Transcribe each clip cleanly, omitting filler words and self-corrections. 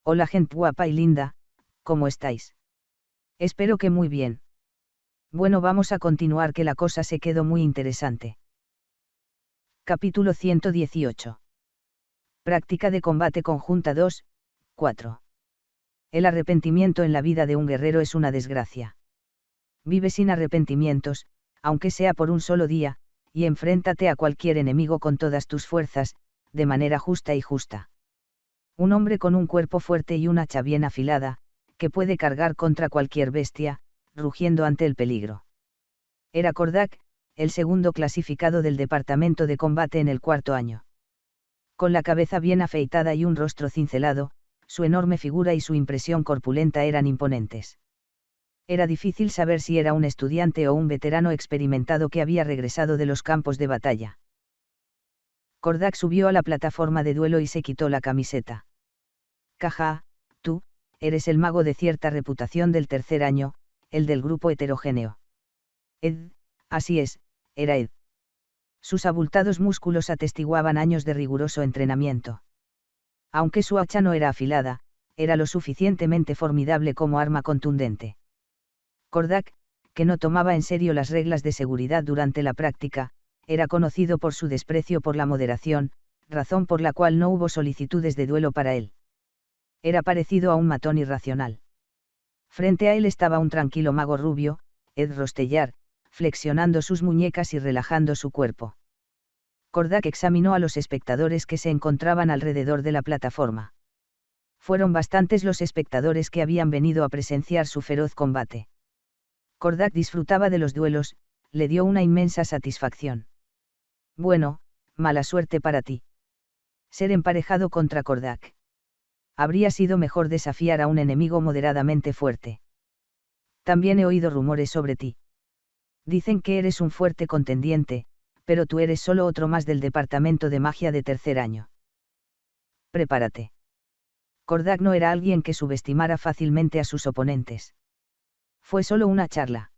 Hola gente guapa y linda, ¿cómo estáis? Espero que muy bien. Bueno, vamos a continuar que la cosa se quedó muy interesante. Capítulo 118. Práctica de combate conjunta 2, 4. El arrepentimiento en la vida de un guerrero es una desgracia. Vive sin arrepentimientos, aunque sea por un solo día, y enfréntate a cualquier enemigo con todas tus fuerzas, de manera justa y justa. Un hombre con un cuerpo fuerte y un hacha bien afilada, que puede cargar contra cualquier bestia, rugiendo ante el peligro. Era Kordak, el segundo clasificado del departamento de combate en el cuarto año. Con la cabeza bien afeitada y un rostro cincelado, su enorme figura y su impresión corpulenta eran imponentes. Era difícil saber si era un estudiante o un veterano experimentado que había regresado de los campos de batalla. Kordak subió a la plataforma de duelo y se quitó la camiseta. Caja, tú, eres el mago de cierta reputación del tercer año, el del grupo heterogéneo. Ed, así es, era Ed. Sus abultados músculos atestiguaban años de riguroso entrenamiento. Aunque su hacha no era afilada, era lo suficientemente formidable como arma contundente. Kordak, que no tomaba en serio las reglas de seguridad durante la práctica, era conocido por su desprecio por la moderación, razón por la cual no hubo solicitudes de duelo para él. Era parecido a un matón irracional. Frente a él estaba un tranquilo mago rubio, Ed Rostellar, flexionando sus muñecas y relajando su cuerpo. Kordak examinó a los espectadores que se encontraban alrededor de la plataforma. Fueron bastantes los espectadores que habían venido a presenciar su feroz combate. Kordak disfrutaba de los duelos, le dio una inmensa satisfacción. Bueno, mala suerte para ti. Ser emparejado contra Kordak. Habría sido mejor desafiar a un enemigo moderadamente fuerte. También he oído rumores sobre ti. Dicen que eres un fuerte contendiente, pero tú eres solo otro más del departamento de magia de tercer año. Prepárate. Kordak no era alguien que subestimara fácilmente a sus oponentes. Fue solo una charla.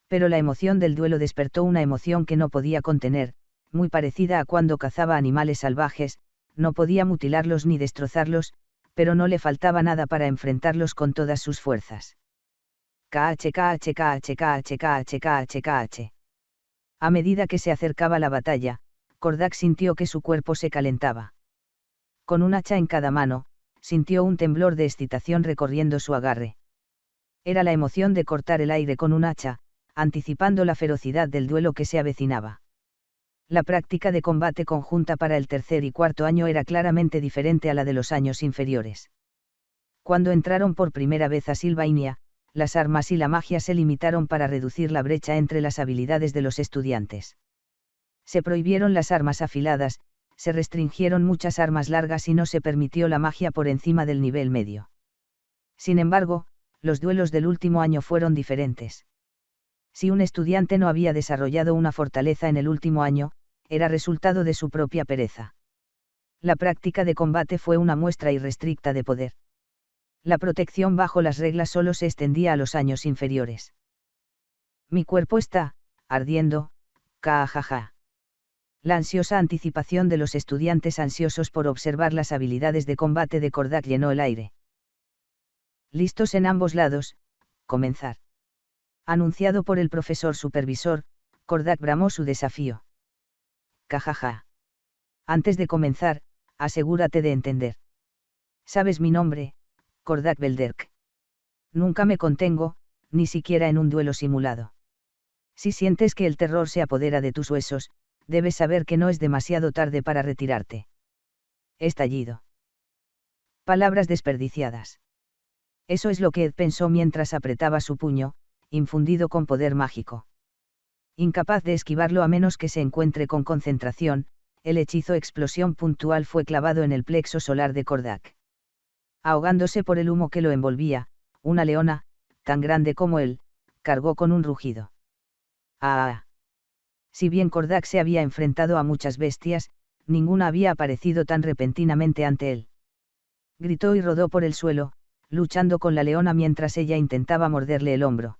Pero la emoción del duelo despertó una emoción que no podía contener, muy parecida a cuando cazaba animales salvajes, no podía mutilarlos ni destrozarlos, pero no le faltaba nada para enfrentarlos con todas sus fuerzas. KH. A medida que se acercaba la batalla, Kordak sintió que su cuerpo se calentaba. Con un hacha en cada mano, sintió un temblor de excitación recorriendo su agarre. Era la emoción de cortar el aire con un hacha, anticipando la ferocidad del duelo que se avecinaba. La práctica de combate conjunta para el tercer y cuarto año era claramente diferente a la de los años inferiores. Cuando entraron por primera vez a Sylvania, las armas y la magia se limitaron para reducir la brecha entre las habilidades de los estudiantes. Se prohibieron las armas afiladas, se restringieron muchas armas largas y no se permitió la magia por encima del nivel medio. Sin embargo, los duelos del último año fueron diferentes. Si un estudiante no había desarrollado una fortaleza en el último año, era resultado de su propia pereza. La práctica de combate fue una muestra irrestricta de poder. La protección bajo las reglas solo se extendía a los años inferiores. Mi cuerpo está ardiendo, jajaja. La ansiosa anticipación de los estudiantes ansiosos por observar las habilidades de combate de Kordak llenó el aire. Listos en ambos lados, comenzar. Anunciado por el profesor supervisor, Kordak bramó su desafío. Jajaja. Antes de comenzar, asegúrate de entender. Sabes mi nombre, Kordak Belderk. Nunca me contengo, ni siquiera en un duelo simulado. Si sientes que el terror se apodera de tus huesos, debes saber que no es demasiado tarde para retirarte. Estallido. Palabras desperdiciadas. Eso es lo que Ed pensó mientras apretaba su puño, infundido con poder mágico. Incapaz de esquivarlo a menos que se encuentre con concentración, el hechizo explosión puntual fue clavado en el plexo solar de Kordak. Ahogándose por el humo que lo envolvía, una leona, tan grande como él, cargó con un rugido. ¡Ah! Si bien Kordak se había enfrentado a muchas bestias, ninguna había aparecido tan repentinamente ante él. Gritó y rodó por el suelo, luchando con la leona mientras ella intentaba morderle el hombro.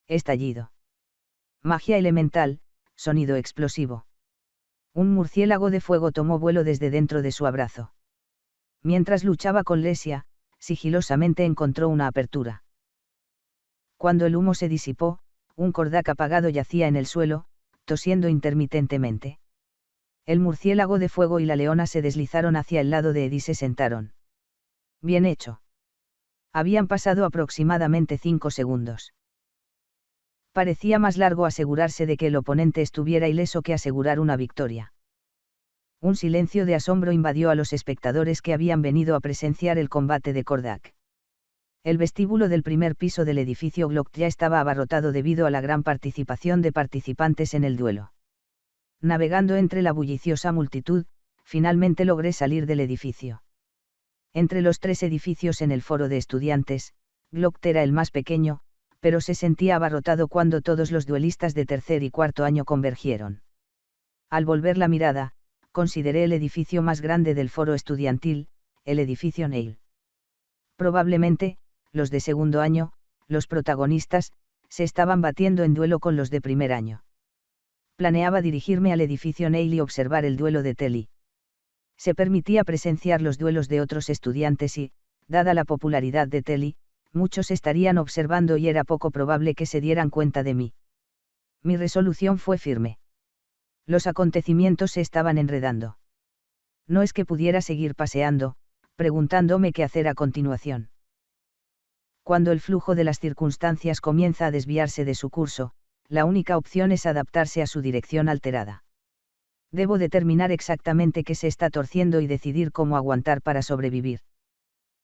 Estallido. Magia elemental, sonido explosivo. Un murciélago de fuego tomó vuelo desde dentro de su abrazo. Mientras luchaba con Lesia, sigilosamente encontró una apertura. Cuando el humo se disipó, un Kordak apagado yacía en el suelo, tosiendo intermitentemente. El murciélago de fuego y la leona se deslizaron hacia el lado de Ed y se sentaron. Bien hecho. Habían pasado aproximadamente 5 segundos. Parecía más largo asegurarse de que el oponente estuviera ileso que asegurar una victoria. Un silencio de asombro invadió a los espectadores que habían venido a presenciar el combate de Kordak. El vestíbulo del primer piso del edificio Glock ya estaba abarrotado debido a la gran participación de participantes en el duelo. Navegando entre la bulliciosa multitud, finalmente logré salir del edificio. Entre los 3 edificios en el foro de estudiantes, Glock era el más pequeño, pero se sentía abarrotado cuando todos los duelistas de tercer y cuarto año convergieron. Al volver la mirada, consideré el edificio más grande del foro estudiantil, el edificio Neil. Probablemente, los de segundo año, los protagonistas, se estaban batiendo en duelo con los de primer año. Planeaba dirigirme al edificio Neil y observar el duelo de Telly. Se permitía presenciar los duelos de otros estudiantes y, dada la popularidad de Telly, muchos estarían observando y era poco probable que se dieran cuenta de mí. Mi resolución fue firme. Los acontecimientos se estaban enredando. No es que pudiera seguir paseando, preguntándome qué hacer a continuación. Cuando el flujo de las circunstancias comienza a desviarse de su curso, la única opción es adaptarse a su dirección alterada. Debo determinar exactamente qué se está torciendo y decidir cómo aguantar para sobrevivir.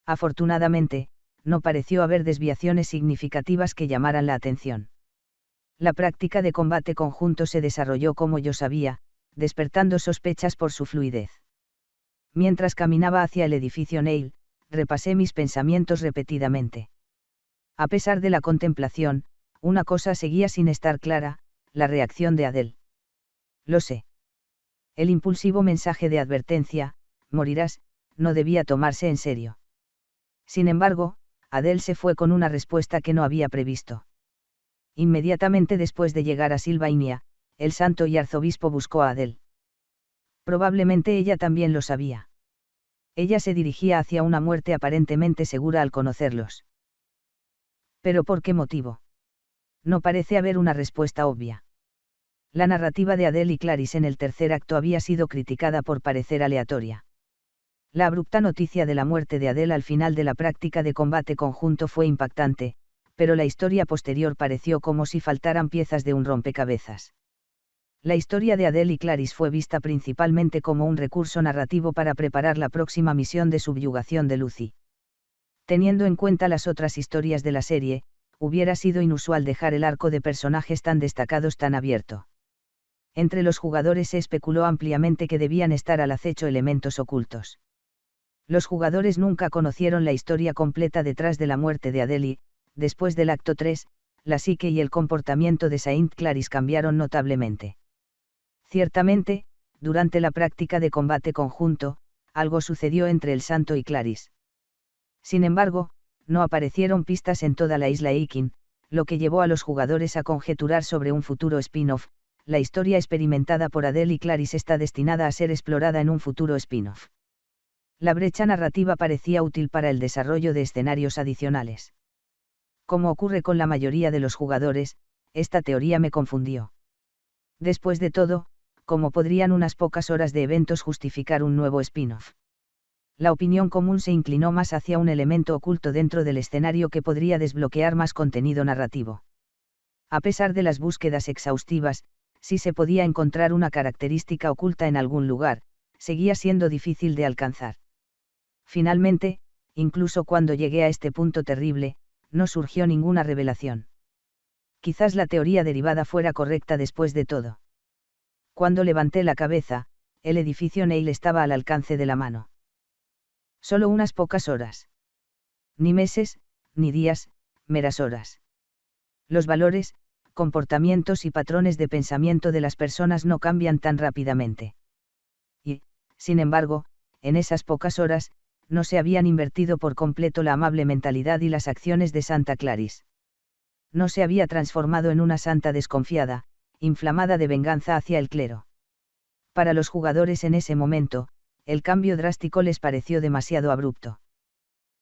Afortunadamente, no pareció haber desviaciones significativas que llamaran la atención. La práctica de combate conjunto se desarrolló como yo sabía, despertando sospechas por su fluidez. Mientras caminaba hacia el edificio Neil, repasé mis pensamientos repetidamente. A pesar de la contemplación, una cosa seguía sin estar clara, la reacción de Adele. Lo sé. El impulsivo mensaje de advertencia, morirás, no debía tomarse en serio. Sin embargo, Adele se fue con una respuesta que no había previsto. Inmediatamente después de llegar a Silvania, el santo y arzobispo buscó a Adele. Probablemente ella también lo sabía. Ella se dirigía hacia una muerte aparentemente segura al conocerlos. ¿Pero por qué motivo? No parece haber una respuesta obvia. La narrativa de Adele y Clarice en el tercer acto había sido criticada por parecer aleatoria. La abrupta noticia de la muerte de Adele al final de la práctica de combate conjunto fue impactante, pero la historia posterior pareció como si faltaran piezas de un rompecabezas. La historia de Adele y Clarice fue vista principalmente como un recurso narrativo para preparar la próxima misión de subyugación de Lucy. Teniendo en cuenta las otras historias de la serie, hubiera sido inusual dejar el arco de personajes tan destacados tan abierto. Entre los jugadores se especuló ampliamente que debían estar al acecho elementos ocultos. Los jugadores nunca conocieron la historia completa detrás de la muerte de Adele y, después del acto 3, la psique y el comportamiento de Saint Clarice cambiaron notablemente. Ciertamente, durante la práctica de combate conjunto, algo sucedió entre el santo y Clarice. Sin embargo, no aparecieron pistas en toda la isla Eikin, lo que llevó a los jugadores a conjeturar sobre un futuro spin-off. La historia experimentada por Adele y Clarice está destinada a ser explorada en un futuro spin-off. La brecha narrativa parecía útil para el desarrollo de escenarios adicionales. Como ocurre con la mayoría de los jugadores, esta teoría me confundió. Después de todo, ¿cómo podrían unas pocas horas de eventos justificar un nuevo spin-off? La opinión común se inclinó más hacia un elemento oculto dentro del escenario que podría desbloquear más contenido narrativo. A pesar de las búsquedas exhaustivas, si se podía encontrar una característica oculta en algún lugar, seguía siendo difícil de alcanzar. Finalmente, incluso cuando llegué a este punto terrible, no surgió ninguna revelación. Quizás la teoría derivada fuera correcta después de todo. Cuando levanté la cabeza, el edificio Neil estaba al alcance de la mano. Solo unas pocas horas. Ni meses, ni días, meras horas. Los valores, comportamientos y patrones de pensamiento de las personas no cambian tan rápidamente. Y, sin embargo, en esas pocas horas, no se habían invertido por completo la amable mentalidad y las acciones de Santa Clarice. No se había transformado en una santa desconfiada, inflamada de venganza hacia el clero. Para los jugadores en ese momento, el cambio drástico les pareció demasiado abrupto.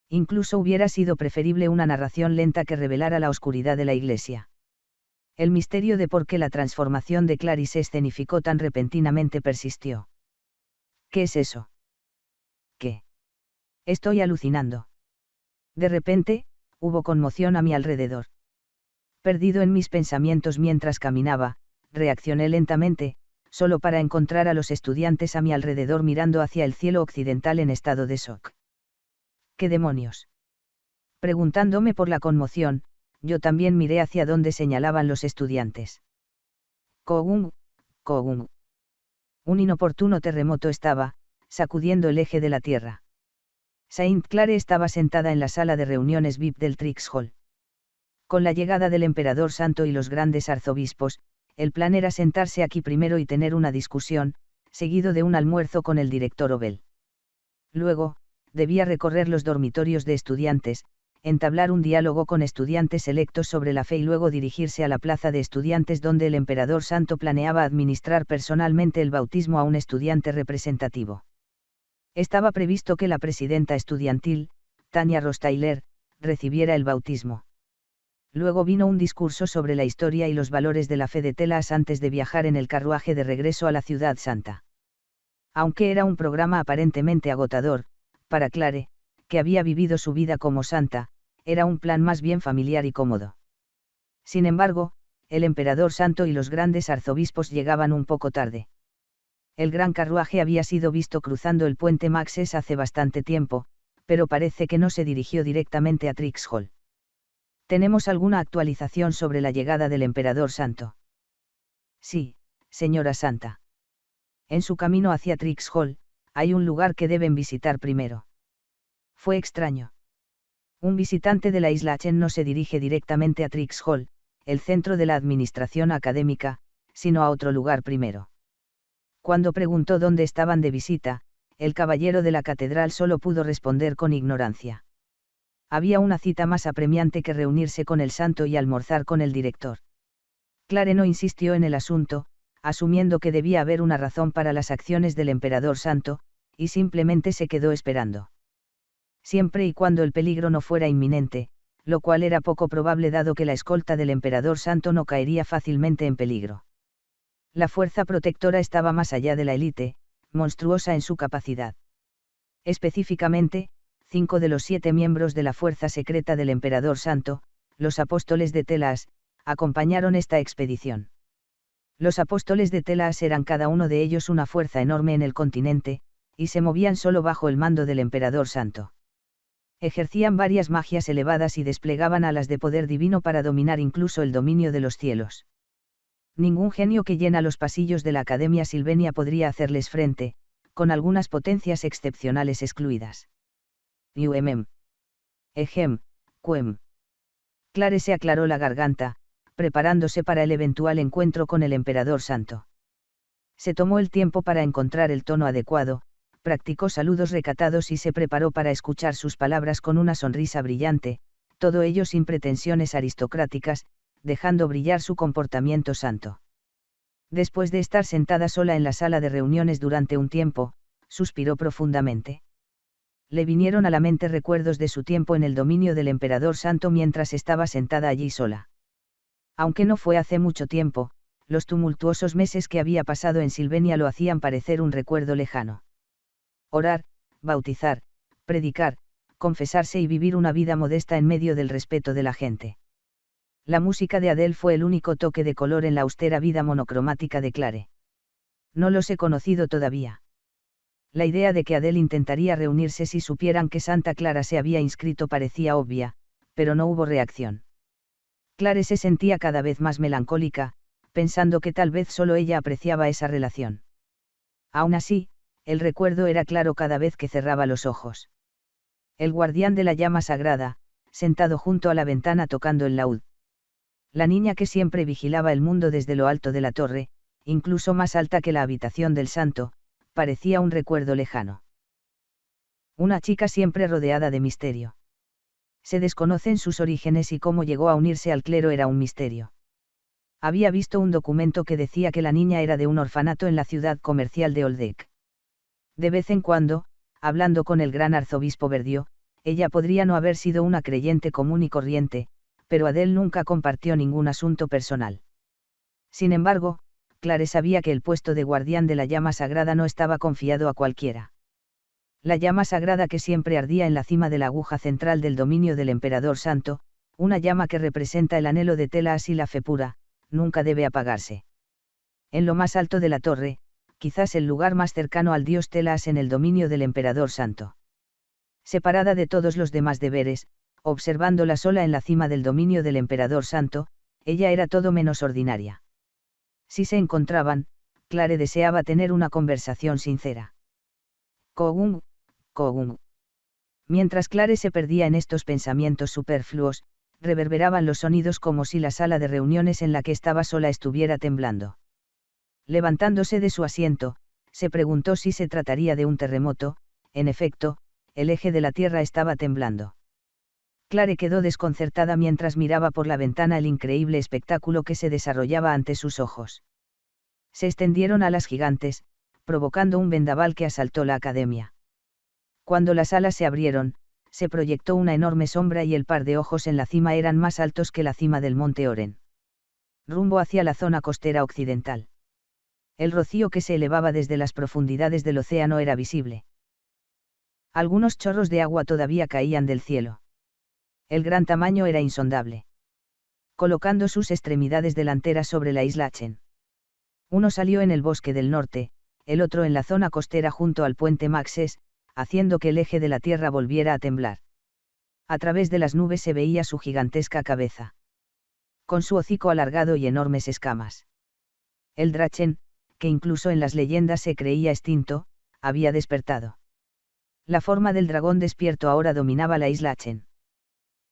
Incluso hubiera sido preferible una narración lenta que revelara la oscuridad de la Iglesia. El misterio de por qué la transformación de Clary se escenificó tan repentinamente persistió. ¿Qué es eso? ¿Qué? Estoy alucinando. De repente, hubo conmoción a mi alrededor. Perdido en mis pensamientos mientras caminaba, reaccioné lentamente, solo para encontrar a los estudiantes a mi alrededor mirando hacia el cielo occidental en estado de shock. ¿Qué demonios? Preguntándome por la conmoción, yo también miré hacia donde señalaban los estudiantes. Kogum, Kogum. Un inoportuno terremoto estaba, sacudiendo el eje de la Tierra. Saint Clare estaba sentada en la sala de reuniones VIP del Trix Hall. Con la llegada del emperador santo y los grandes arzobispos, el plan era sentarse aquí primero y tener una discusión, seguido de un almuerzo con el director Obel. Luego, debía recorrer los dormitorios de estudiantes, entablar un diálogo con estudiantes electos sobre la fe y luego dirigirse a la plaza de estudiantes donde el emperador santo planeaba administrar personalmente el bautismo a un estudiante representativo. Estaba previsto que la presidenta estudiantil, Tanya Rostailer, recibiera el bautismo. Luego vino un discurso sobre la historia y los valores de la fe de Telas antes de viajar en el carruaje de regreso a la ciudad santa. Aunque era un programa aparentemente agotador, para Clare, que había vivido su vida como santa, era un plan más bien familiar y cómodo. Sin embargo, el emperador santo y los grandes arzobispos llegaban un poco tarde. El gran carruaje había sido visto cruzando el puente Maxes hace bastante tiempo, pero parece que no se dirigió directamente a Trix Hall. ¿Tenemos alguna actualización sobre la llegada del emperador santo? Sí, señora santa. En su camino hacia Trix Hall, hay un lugar que deben visitar primero. Fue extraño. Un visitante de la isla Chen no se dirige directamente a Trix Hall, el centro de la administración académica, sino a otro lugar primero. Cuando preguntó dónde estaban de visita, el caballero de la catedral solo pudo responder con ignorancia. Había una cita más apremiante que reunirse con el santo y almorzar con el director. Clare no insistió en el asunto, asumiendo que debía haber una razón para las acciones del emperador santo, y simplemente se quedó esperando. Siempre y cuando el peligro no fuera inminente, lo cual era poco probable dado que la escolta del emperador santo no caería fácilmente en peligro. La fuerza protectora estaba más allá de la élite, monstruosa en su capacidad. Específicamente, 5 de los 7 miembros de la fuerza secreta del emperador santo, los apóstoles de Telas, acompañaron esta expedición. Los apóstoles de Telas eran cada uno de ellos una fuerza enorme en el continente, y se movían solo bajo el mando del emperador santo. Ejercían varias magias elevadas y desplegaban alas de poder divino para dominar incluso el dominio de los cielos. Ningún genio que llena los pasillos de la Academia Silvenia podría hacerles frente, con algunas potencias excepcionales excluidas. Ejem, Quem. Clare se aclaró la garganta, preparándose para el eventual encuentro con el emperador santo. Se tomó el tiempo para encontrar el tono adecuado, practicó saludos recatados y se preparó para escuchar sus palabras con una sonrisa brillante, todo ello sin pretensiones aristocráticas, dejando brillar su comportamiento santo. Después de estar sentada sola en la sala de reuniones durante un tiempo, suspiró profundamente. Le vinieron a la mente recuerdos de su tiempo en el dominio del emperador santo mientras estaba sentada allí sola. Aunque no fue hace mucho tiempo, los tumultuosos meses que había pasado en Silvenia lo hacían parecer un recuerdo lejano. Orar, bautizar, predicar, confesarse y vivir una vida modesta en medio del respeto de la gente. La música de Adele fue el único toque de color en la austera vida monocromática de Clare. No los he conocido todavía. La idea de que Adele intentaría reunirse si supieran que Santa Clara se había inscrito parecía obvia, pero no hubo reacción. Clare se sentía cada vez más melancólica, pensando que tal vez solo ella apreciaba esa relación. Aún así, el recuerdo era claro cada vez que cerraba los ojos. El guardián de la llama sagrada, sentado junto a la ventana tocando el laúd. La niña que siempre vigilaba el mundo desde lo alto de la torre, incluso más alta que la habitación del santo, parecía un recuerdo lejano. Una chica siempre rodeada de misterio. Se desconocen sus orígenes y cómo llegó a unirse al clero era un misterio. Había visto un documento que decía que la niña era de un orfanato en la ciudad comercial de Oldek. De vez en cuando, hablando con el gran arzobispo Verdió, ella podría no haber sido una creyente común y corriente, pero Adele nunca compartió ningún asunto personal. Sin embargo, Clare sabía que el puesto de guardián de la llama sagrada no estaba confiado a cualquiera. La llama sagrada que siempre ardía en la cima de la aguja central del dominio del emperador santo, una llama que representa el anhelo de Telas y la fe pura, nunca debe apagarse. En lo más alto de la torre, quizás el lugar más cercano al dios Telas en el dominio del emperador santo. Separada de todos los demás deberes, observándola sola en la cima del dominio del emperador santo, ella era todo menos ordinaria. Si se encontraban, Clare deseaba tener una conversación sincera. Kogum, Kogum. Mientras Clare se perdía en estos pensamientos superfluos, reverberaban los sonidos como si la sala de reuniones en la que estaba sola estuviera temblando. Levantándose de su asiento, se preguntó si se trataría de un terremoto. En efecto, el eje de la Tierra estaba temblando. Clare quedó desconcertada mientras miraba por la ventana el increíble espectáculo que se desarrollaba ante sus ojos. Se extendieron alas gigantes, provocando un vendaval que asaltó la academia. Cuando las alas se abrieron, se proyectó una enorme sombra y el par de ojos en la cima eran más altos que la cima del monte Oren. Rumbo hacia la zona costera occidental. El rocío que se elevaba desde las profundidades del océano era visible. Algunos chorros de agua todavía caían del cielo. El gran tamaño era insondable. Colocando sus extremidades delanteras sobre la isla Chen. Uno salió en el bosque del norte, el otro en la zona costera junto al puente Maxes, haciendo que el eje de la Tierra volviera a temblar. A través de las nubes se veía su gigantesca cabeza. Con su hocico alargado y enormes escamas. El Drachen, que incluso en las leyendas se creía extinto, había despertado. La forma del dragón despierto ahora dominaba la isla Chen.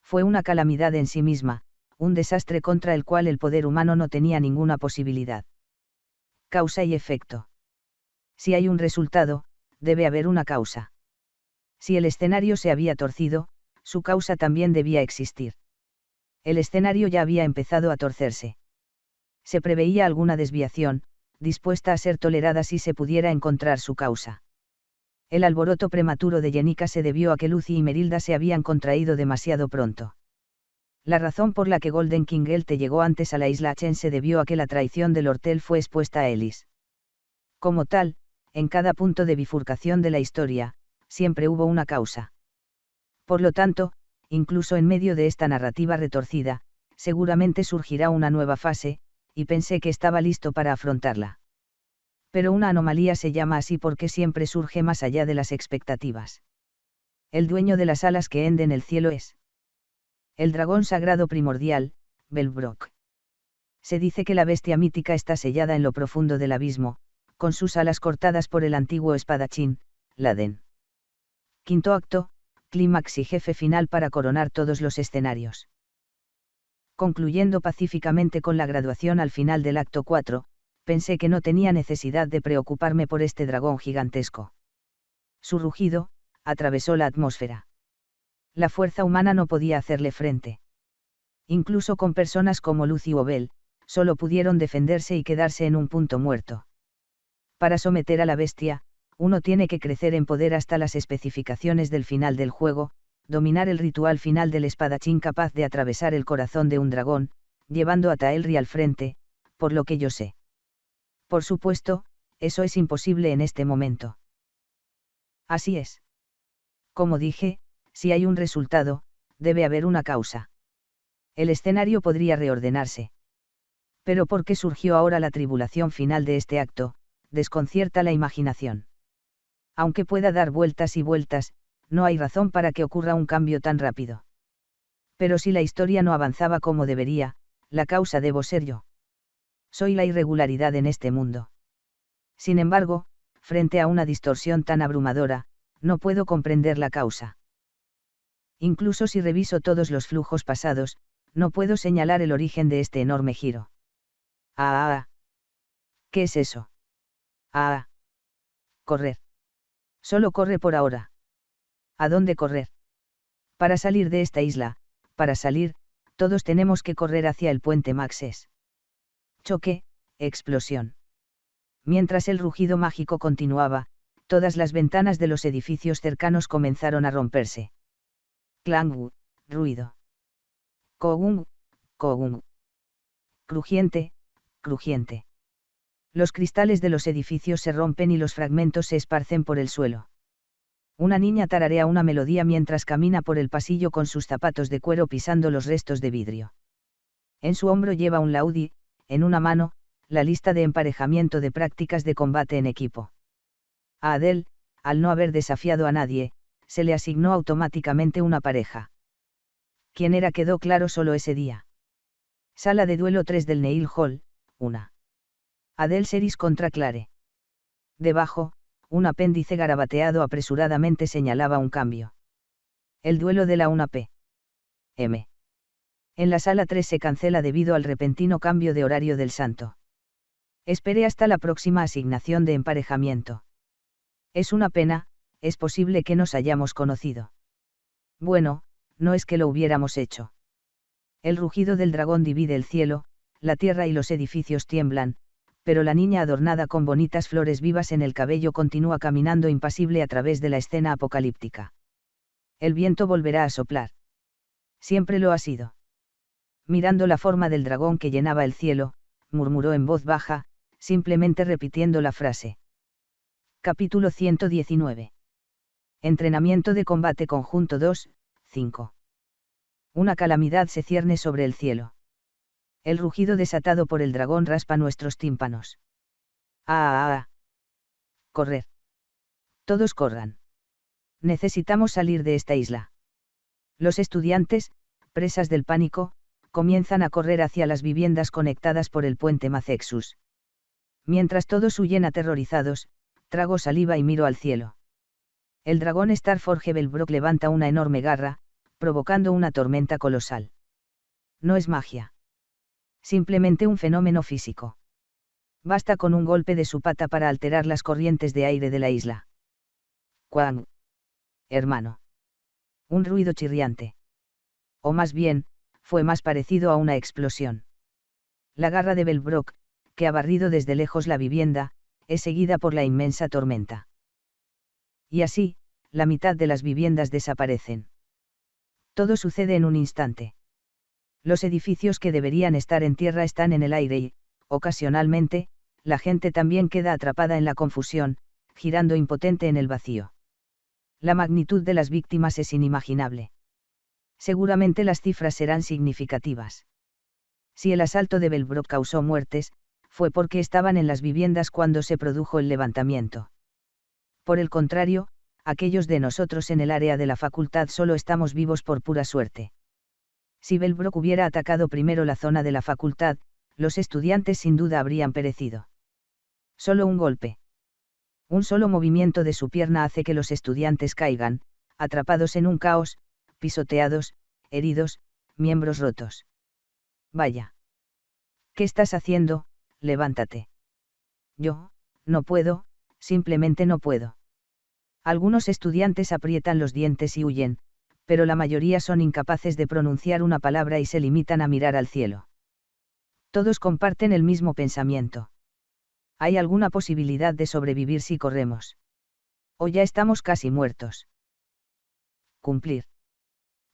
Fue una calamidad en sí misma, un desastre contra el cual el poder humano no tenía ninguna posibilidad. Causa y efecto. Si hay un resultado, debe haber una causa. Si el escenario se había torcido, su causa también debía existir. El escenario ya había empezado a torcerse. Se preveía alguna desviación, dispuesta a ser tolerada si se pudiera encontrar su causa. El alboroto prematuro de Yenica se debió a que Lucy y Merilda se habían contraído demasiado pronto. La razón por la que Golden Kingelte llegó antes a la isla Chen se debió a que la traición del Hortel fue expuesta a Ellis. Como tal, en cada punto de bifurcación de la historia, siempre hubo una causa. Por lo tanto, incluso en medio de esta narrativa retorcida, seguramente surgirá una nueva fase, y pensé que estaba listo para afrontarla. Pero una anomalía se llama así porque siempre surge más allá de las expectativas. El dueño de las alas que henden el cielo es el dragón sagrado primordial, Belbrok. Se dice que la bestia mítica está sellada en lo profundo del abismo, con sus alas cortadas por el antiguo espadachín, Laden. Quinto acto, clímax y jefe final para coronar todos los escenarios. Concluyendo pacíficamente con la graduación al final del acto 4, pensé que no tenía necesidad de preocuparme por este dragón gigantesco. Su rugido atravesó la atmósfera. La fuerza humana no podía hacerle frente. Incluso con personas como Lucy o Bell, solo pudieron defenderse y quedarse en un punto muerto. Para someter a la bestia, uno tiene que crecer en poder hasta las especificaciones del final del juego, dominar el ritual final del espadachín capaz de atravesar el corazón de un dragón, llevando a Taelri al frente, por lo que yo sé. Por supuesto, eso es imposible en este momento. Así es. Como dije, si hay un resultado, debe haber una causa. El escenario podría reordenarse. Pero ¿por qué surgió ahora la tribulación final de este acto? Desconcierta la imaginación. Aunque pueda dar vueltas y vueltas, no hay razón para que ocurra un cambio tan rápido. Pero si la historia no avanzaba como debería, la causa debo ser yo. Soy la irregularidad en este mundo. Sin embargo, frente a una distorsión tan abrumadora, no puedo comprender la causa. Incluso si reviso todos los flujos pasados, no puedo señalar el origen de este enorme giro. ¿Qué es eso? Correr. Solo corre por ahora. ¿A dónde correr? Para salir de esta isla, para salir, todos tenemos que correr hacia el puente Maxes. Choque, explosión. Mientras el rugido mágico continuaba, Todas las ventanas de los edificios cercanos comenzaron a romperse. Clang, ruido. Cogung, cogung. Crujiente, crujiente. Los cristales de los edificios se rompen y los fragmentos se esparcen por el suelo. Una niña tararea una melodía mientras camina por el pasillo con sus zapatos de cuero pisando los restos de vidrio. En su hombro lleva un laúd y, en una mano, la lista de emparejamiento de prácticas de combate en equipo. A Adele, al no haber desafiado a nadie, se le asignó automáticamente una pareja. ¿Quién era? Quedó claro solo ese día. Sala de duelo 3 del Neil Hall, 1. Adele Seris contra Clare. Debajo, un apéndice garabateado apresuradamente señalaba un cambio. El duelo de la 1 p.m. En la sala 3 se cancela debido al repentino cambio de horario del santo. Espere hasta la próxima asignación de emparejamiento. Es una pena, es posible que nos hayamos conocido. Bueno, no es que lo hubiéramos hecho. El rugido del dragón divide el cielo, la tierra y los edificios tiemblan, pero la niña adornada con bonitas flores vivas en el cabello continúa caminando impasible a través de la escena apocalíptica. El viento volverá a soplar. Siempre lo ha sido. Mirando la forma del dragón que llenaba el cielo, murmuró en voz baja, simplemente repitiendo la frase. Capítulo 119. Entrenamiento de combate conjunto 2, 5. Una calamidad se cierne sobre el cielo. El rugido desatado por el dragón raspa nuestros tímpanos. ¡Ah! Correr. Todos corran. Necesitamos salir de esta isla. Los estudiantes, presas del pánico, comienzan a correr hacia las viviendas conectadas por el puente Mazexus. Mientras todos huyen aterrorizados, trago saliva y miro al cielo. El dragón Starforge Belbrock levanta una enorme garra, provocando una tormenta colosal. No es magia. Simplemente un fenómeno físico. Basta con un golpe de su pata para alterar las corrientes de aire de la isla. ¡Cuang! Hermano. Un ruido chirriante. O más bien, fue más parecido a una explosión. La garra de Belbrock, que ha barrido desde lejos la vivienda, es seguida por la inmensa tormenta. Y así, la mitad de las viviendas desaparecen. Todo sucede en un instante. Los edificios que deberían estar en tierra están en el aire y, ocasionalmente, la gente también queda atrapada en la confusión, girando impotente en el vacío. La magnitud de las víctimas es inimaginable. Seguramente las cifras serán significativas. Si el asalto de Belbrock causó muertes, fue porque estaban en las viviendas cuando se produjo el levantamiento. Por el contrario, aquellos de nosotros en el área de la facultad solo estamos vivos por pura suerte. Si Belbrock hubiera atacado primero la zona de la facultad, los estudiantes sin duda habrían perecido. Solo un golpe. Un solo movimiento de su pierna hace que los estudiantes caigan, atrapados en un caos, pisoteados, heridos, miembros rotos. Vaya. ¿Qué estás haciendo? Levántate. Yo, no puedo, simplemente no puedo. Algunos estudiantes aprietan los dientes y huyen, pero la mayoría son incapaces de pronunciar una palabra y se limitan a mirar al cielo. Todos comparten el mismo pensamiento. ¿Hay alguna posibilidad de sobrevivir si corremos? ¿O ya estamos casi muertos? Cumplir.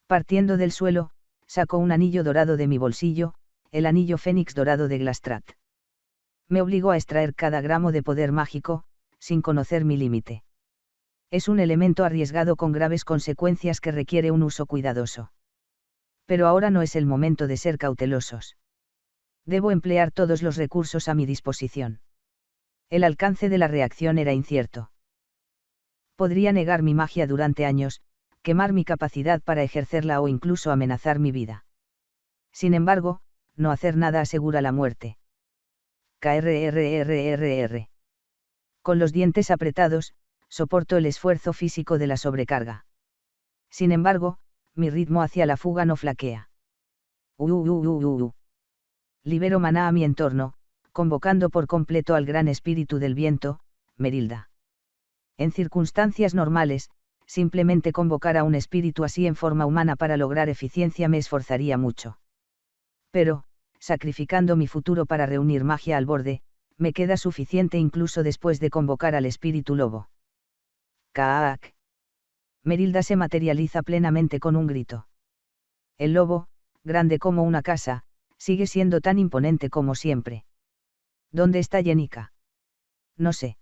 Partiendo del suelo, saco un anillo dorado de mi bolsillo, el anillo fénix dorado de Glastrat. Me obligó a extraer cada gramo de poder mágico, sin conocer mi límite. Es un elemento arriesgado con graves consecuencias que requiere un uso cuidadoso. Pero ahora no es el momento de ser cautelosos. Debo emplear todos los recursos a mi disposición. El alcance de la reacción era incierto. Podría negar mi magia durante años, quemar mi capacidad para ejercerla o incluso amenazar mi vida. Sin embargo, no hacer nada asegura la muerte. KRRRRR. Con los dientes apretados, soporto el esfuerzo físico de la sobrecarga. Sin embargo, mi ritmo hacia la fuga no flaquea. Libero maná a mi entorno, convocando por completo al gran espíritu del viento, Merilda. En circunstancias normales, simplemente convocar a un espíritu así en forma humana para lograr eficiencia me esforzaría mucho. Pero, sacrificando mi futuro para reunir magia al borde, me queda suficiente incluso después de convocar al espíritu lobo. ¡Caak! Merilda se materializa plenamente con un grito. El lobo, grande como una casa, sigue siendo tan imponente como siempre. ¿Dónde está Jenica? No sé.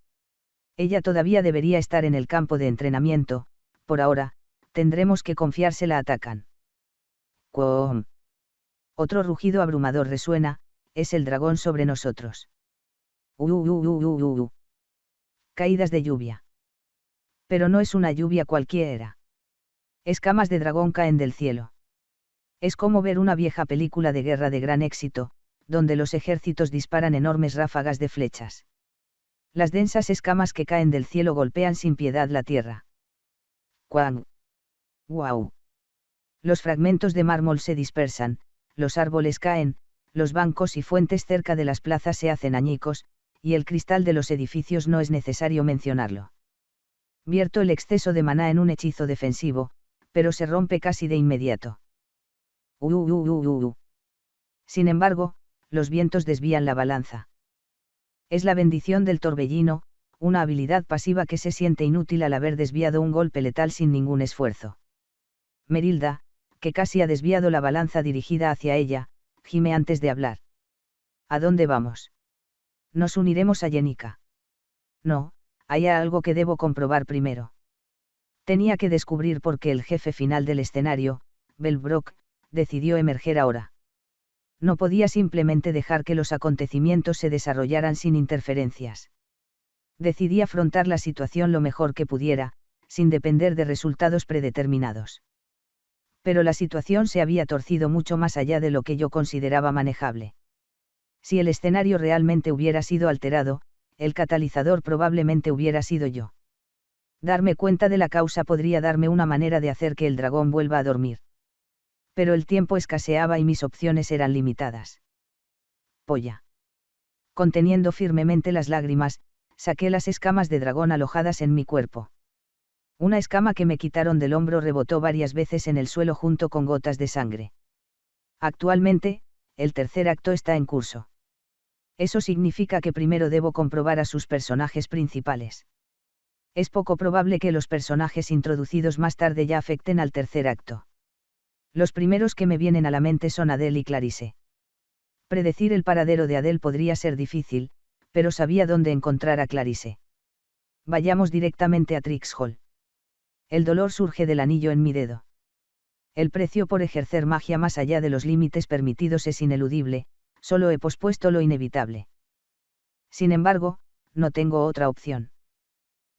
Ella todavía debería estar en el campo de entrenamiento, por ahora, tendremos que confiársela. Atacan. ¡Cuom! Otro rugido abrumador resuena, es el dragón sobre nosotros. Caídas de lluvia. Pero no es una lluvia cualquiera. Escamas de dragón caen del cielo. Es como ver una vieja película de guerra de gran éxito, donde los ejércitos disparan enormes ráfagas de flechas. Las densas escamas que caen del cielo golpean sin piedad la tierra. ¡Cuang! ¡Guau! Los fragmentos de mármol se dispersan, los árboles caen, los bancos y fuentes cerca de las plazas se hacen añicos, y el cristal de los edificios no es necesario mencionarlo. Vierto el exceso de maná en un hechizo defensivo, pero se rompe casi de inmediato. Sin embargo, los vientos desvían la balanza. Es la bendición del torbellino, una habilidad pasiva que se siente inútil al haber desviado un golpe letal sin ningún esfuerzo. Merilda, que casi ha desviado la balanza dirigida hacia ella, gime antes de hablar. ¿A dónde vamos? Nos uniremos a Jenica. No, hay algo que debo comprobar primero. Tenía que descubrir por qué el jefe final del escenario, Belbrock, decidió emerger ahora. No podía simplemente dejar que los acontecimientos se desarrollaran sin interferencias. Decidí afrontar la situación lo mejor que pudiera, sin depender de resultados predeterminados. Pero la situación se había torcido mucho más allá de lo que yo consideraba manejable. Si el escenario realmente hubiera sido alterado, el catalizador probablemente hubiera sido yo. Darme cuenta de la causa podría darme una manera de hacer que el dragón vuelva a dormir. Pero el tiempo escaseaba y mis opciones eran limitadas. Polla. Conteniendo firmemente las lágrimas, saqué las escamas de dragón alojadas en mi cuerpo. Una escama que me quitaron del hombro rebotó varias veces en el suelo junto con gotas de sangre. Actualmente, el tercer acto está en curso. Eso significa que primero debo comprobar a sus personajes principales. Es poco probable que los personajes introducidos más tarde ya afecten al tercer acto. Los primeros que me vienen a la mente son Adele y Clarisse. Predecir el paradero de Adele podría ser difícil, pero sabía dónde encontrar a Clarisse. Vayamos directamente a Trixhall. El dolor surge del anillo en mi dedo. El precio por ejercer magia más allá de los límites permitidos es ineludible, solo he pospuesto lo inevitable. Sin embargo, no tengo otra opción.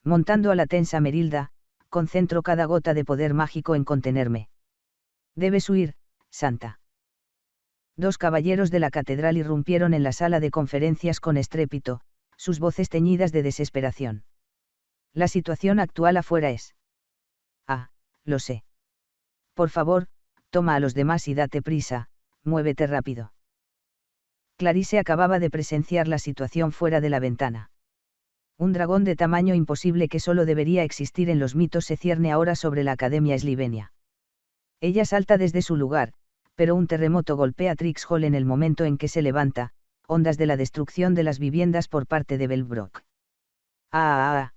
Montando a la tensa Merilda, concentro cada gota de poder mágico en contenerme. Debes huir, Santa. Dos caballeros de la catedral irrumpieron en la sala de conferencias con estrépito, sus voces teñidas de desesperación. La situación actual afuera es... Ah, lo sé. Por favor, toma a los demás y date prisa, muévete rápido. Clarisse acababa de presenciar la situación fuera de la ventana. Un dragón de tamaño imposible que solo debería existir en los mitos se cierne ahora sobre la Academia Slivenia. Ella salta desde su lugar, pero un terremoto golpea Trixhall en el momento en que se levanta, ondas de la destrucción de las viviendas por parte de Belbrock. ¡Ah!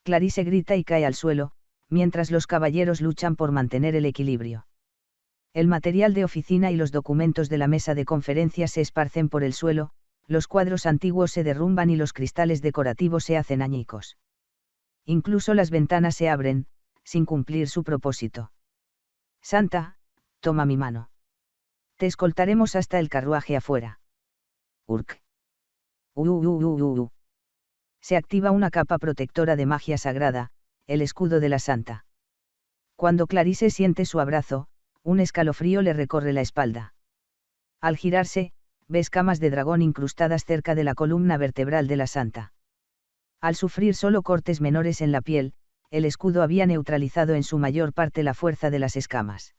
Clarisse grita y cae al suelo, mientras los caballeros luchan por mantener el equilibrio. El material de oficina y los documentos de la mesa de conferencias se esparcen por el suelo, los cuadros antiguos se derrumban y los cristales decorativos se hacen añicos. Incluso las ventanas se abren, sin cumplir su propósito. Santa, toma mi mano. Te escoltaremos hasta el carruaje afuera. Urk. Se activa una capa protectora de magia sagrada, el escudo de la Santa. Cuando Clarisse siente su abrazo, un escalofrío le recorre la espalda. Al girarse, ve escamas de dragón incrustadas cerca de la columna vertebral de la Santa. Al sufrir solo cortes menores en la piel, el escudo había neutralizado en su mayor parte la fuerza de las escamas.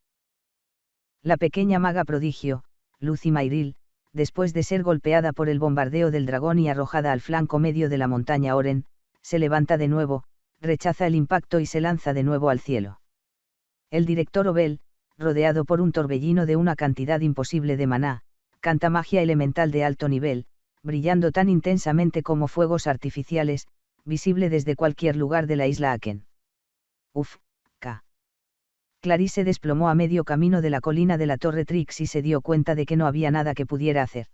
La pequeña maga prodigio, Lucy Mayril, después de ser golpeada por el bombardeo del dragón y arrojada al flanco medio de la montaña Oren, se levanta de nuevo, rechaza el impacto y se lanza de nuevo al cielo. El director Obel, rodeado por un torbellino de una cantidad imposible de maná, canta magia elemental de alto nivel, brillando tan intensamente como fuegos artificiales, visible desde cualquier lugar de la isla Aken. Uf, K. Clarice se desplomó a medio camino de la colina de la Torre Trix y se dio cuenta de que no había nada que pudiera hacer.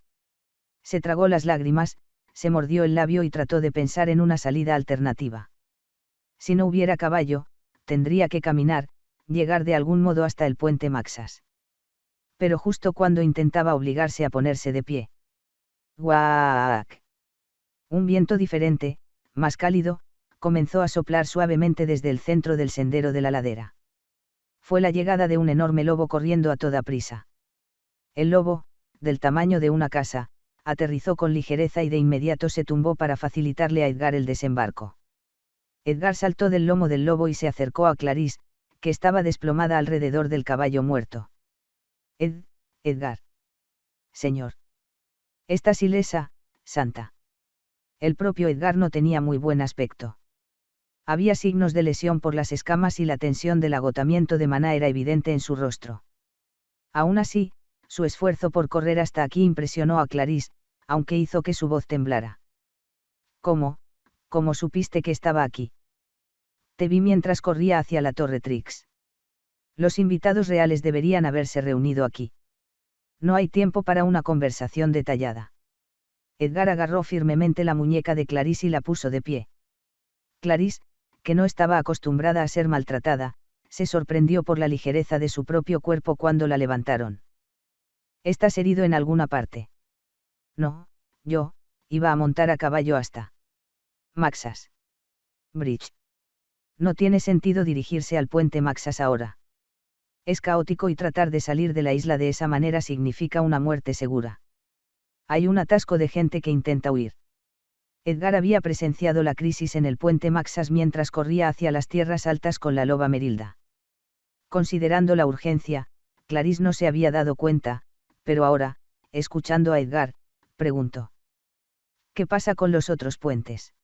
Se tragó las lágrimas, se mordió el labio y trató de pensar en una salida alternativa. Si no hubiera caballo, tendría que caminar, llegar de algún modo hasta el puente Maxas. Pero justo cuando intentaba obligarse a ponerse de pie. ¡Guac! Un viento diferente, más cálido, comenzó a soplar suavemente desde el centro del sendero de la ladera. Fue la llegada de un enorme lobo corriendo a toda prisa. El lobo, del tamaño de una casa, aterrizó con ligereza y de inmediato se tumbó para facilitarle a Edgar el desembarco. Edgar saltó del lomo del lobo y se acercó a Clarice, que estaba desplomada alrededor del caballo muerto. Edgar. Señor. ¿Estás ilesa, Santa? El propio Edgar no tenía muy buen aspecto. Había signos de lesión por las escamas y la tensión del agotamiento de Maná era evidente en su rostro. Aún así, su esfuerzo por correr hasta aquí impresionó a Clarice, aunque hizo que su voz temblara. ¿Cómo supiste que estaba aquí? Te vi mientras corría hacia la Torre Trix. Los invitados reales deberían haberse reunido aquí. No hay tiempo para una conversación detallada. Edgar agarró firmemente la muñeca de Clarice y la puso de pie. Clarice, que no estaba acostumbrada a ser maltratada, se sorprendió por la ligereza de su propio cuerpo cuando la levantaron. ¿Estás herido en alguna parte? No, yo iba a montar a caballo hasta Maxas Bridge. No tiene sentido dirigirse al puente Maxas ahora. Es caótico y tratar de salir de la isla de esa manera significa una muerte segura. Hay un atasco de gente que intenta huir. Edgar había presenciado la crisis en el puente Maxas mientras corría hacia las tierras altas con la loba Merilda. Considerando la urgencia, Clarice no se había dado cuenta, pero ahora, escuchando a Edgar, preguntó. ¿Qué pasa con los otros puentes?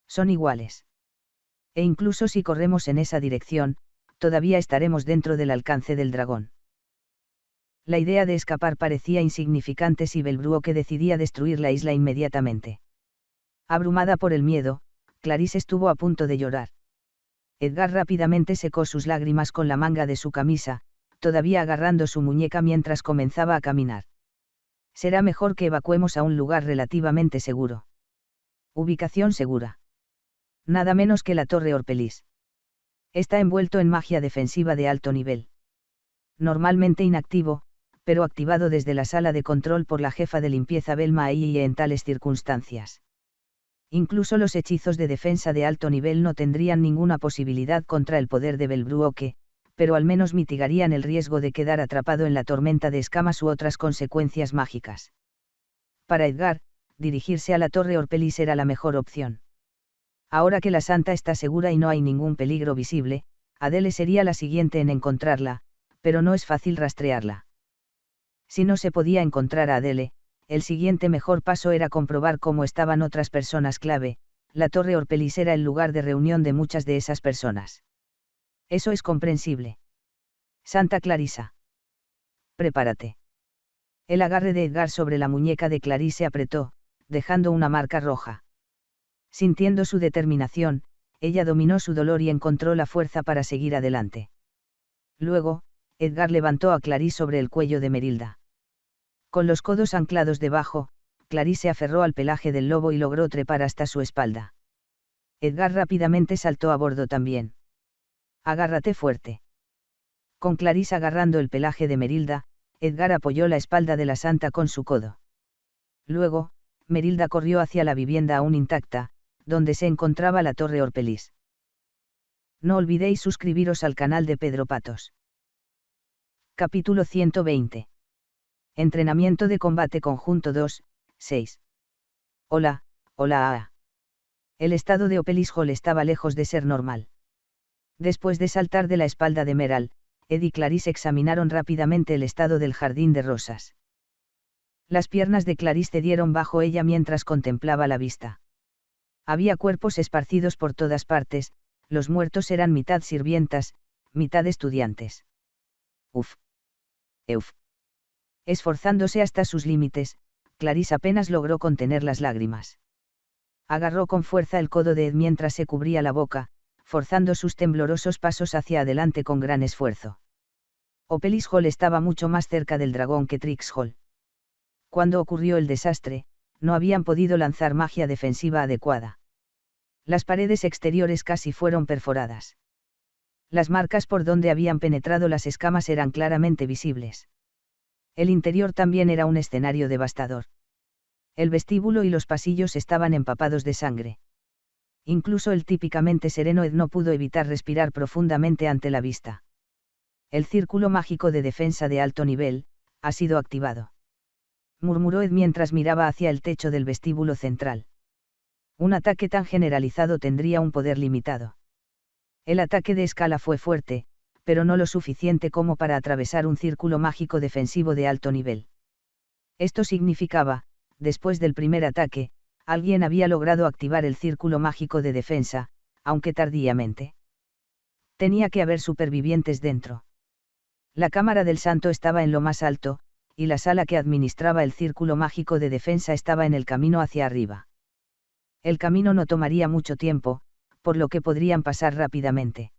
Son iguales. E incluso si corremos en esa dirección, todavía estaremos dentro del alcance del dragón. La idea de escapar parecía insignificante si Belbruoque decidía destruir la isla inmediatamente. Abrumada por el miedo, Clarice estuvo a punto de llorar. Edgar rápidamente secó sus lágrimas con la manga de su camisa, todavía agarrando su muñeca mientras comenzaba a caminar. Será mejor que evacuemos a un lugar relativamente seguro. Ubicación segura. Nada menos que la Torre Orpelis. Está envuelto en magia defensiva de alto nivel. Normalmente inactivo, pero activado desde la sala de control por la jefa de limpieza Belma Ai en tales circunstancias. Incluso los hechizos de defensa de alto nivel no tendrían ninguna posibilidad contra el poder de Belbruoque, pero al menos mitigarían el riesgo de quedar atrapado en la tormenta de escamas u otras consecuencias mágicas. Para Edgar, dirigirse a la Torre Orpelis era la mejor opción. Ahora que la Santa está segura y no hay ningún peligro visible, Adele sería la siguiente en encontrarla, pero no es fácil rastrearla. Si no se podía encontrar a Adele, el siguiente mejor paso era comprobar cómo estaban otras personas clave. La Torre Orpelis era el lugar de reunión de muchas de esas personas. Eso es comprensible. Santa Clarisa. Prepárate. El agarre de Edgar sobre la muñeca de Clarice se apretó, dejando una marca roja. Sintiendo su determinación, ella dominó su dolor y encontró la fuerza para seguir adelante. Luego, Edgar levantó a Clarice sobre el cuello de Merilda. Con los codos anclados debajo, Clarice se aferró al pelaje del lobo y logró trepar hasta su espalda. Edgar rápidamente saltó a bordo también. Agárrate fuerte. Con Clarice agarrando el pelaje de Merilda, Edgar apoyó la espalda de la Santa con su codo. Luego, Merilda corrió hacia la vivienda aún intacta, donde se encontraba la Torre Orpelis. No olvidéis suscribiros al canal de Pedro Patos. Capítulo 120. Entrenamiento de combate conjunto 2, 6. Hola. El estado de Opelis Hall estaba lejos de ser normal. Después de saltar de la espalda de Meral, Ed y Clarice examinaron rápidamente el estado del jardín de rosas. Las piernas de Clarice cedieron bajo ella mientras contemplaba la vista. Había cuerpos esparcidos por todas partes, los muertos eran mitad sirvientas, mitad estudiantes. Uf. Esforzándose hasta sus límites, Clarice apenas logró contener las lágrimas. Agarró con fuerza el codo de Ed mientras se cubría la boca, forzando sus temblorosos pasos hacia adelante con gran esfuerzo. Opelis Hall estaba mucho más cerca del dragón que Trix Hall. Cuando ocurrió el desastre, no habían podido lanzar magia defensiva adecuada. Las paredes exteriores casi fueron perforadas. Las marcas por donde habían penetrado las escamas eran claramente visibles. El interior también era un escenario devastador. El vestíbulo y los pasillos estaban empapados de sangre. Incluso el típicamente sereno Ed no pudo evitar respirar profundamente ante la vista. El círculo mágico de defensa de alto nivel ha sido activado, murmuró Ed mientras miraba hacia el techo del vestíbulo central. Un ataque tan generalizado tendría un poder limitado. El ataque de escala fue fuerte, pero no lo suficiente como para atravesar un círculo mágico defensivo de alto nivel. Esto significaba, después del primer ataque, alguien había logrado activar el círculo mágico de defensa, aunque tardíamente. Tenía que haber supervivientes dentro. La cámara del santo estaba en lo más alto, y la sala que administraba el círculo mágico de defensa estaba en el camino hacia arriba. El camino no tomaría mucho tiempo, por lo que podrían pasar rápidamente.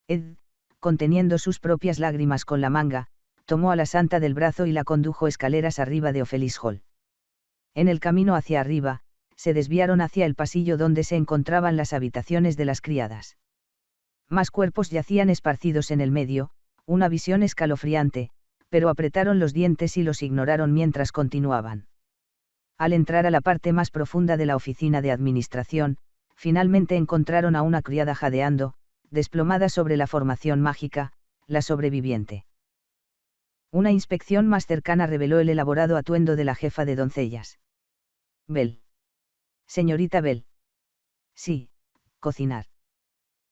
Ed, conteniendo sus propias lágrimas con la manga, tomó a la santa del brazo y la condujo escaleras arriba de Ophelis Hall. En el camino hacia arriba, se desviaron hacia el pasillo donde se encontraban las habitaciones de las criadas. Más cuerpos yacían esparcidos en el medio, una visión escalofriante, pero apretaron los dientes y los ignoraron mientras continuaban. Al entrar a la parte más profunda de la oficina de administración, finalmente encontraron a una criada jadeando, desplomada sobre la formación mágica, la sobreviviente. Una inspección más cercana reveló el elaborado atuendo de la jefa de doncellas. Bell. Señorita Bell. Sí, cocinar.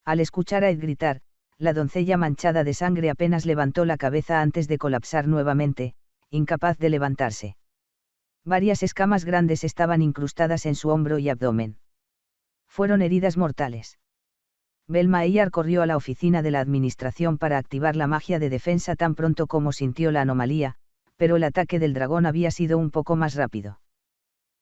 Al escuchar a Ed gritar, la doncella manchada de sangre apenas levantó la cabeza antes de colapsar nuevamente, incapaz de levantarse. Varias escamas grandes estaban incrustadas en su hombro y abdomen. Fueron heridas mortales. Bell Maillard corrió a la oficina de la administración para activar la magia de defensa tan pronto como sintió la anomalía, pero el ataque del dragón había sido un poco más rápido.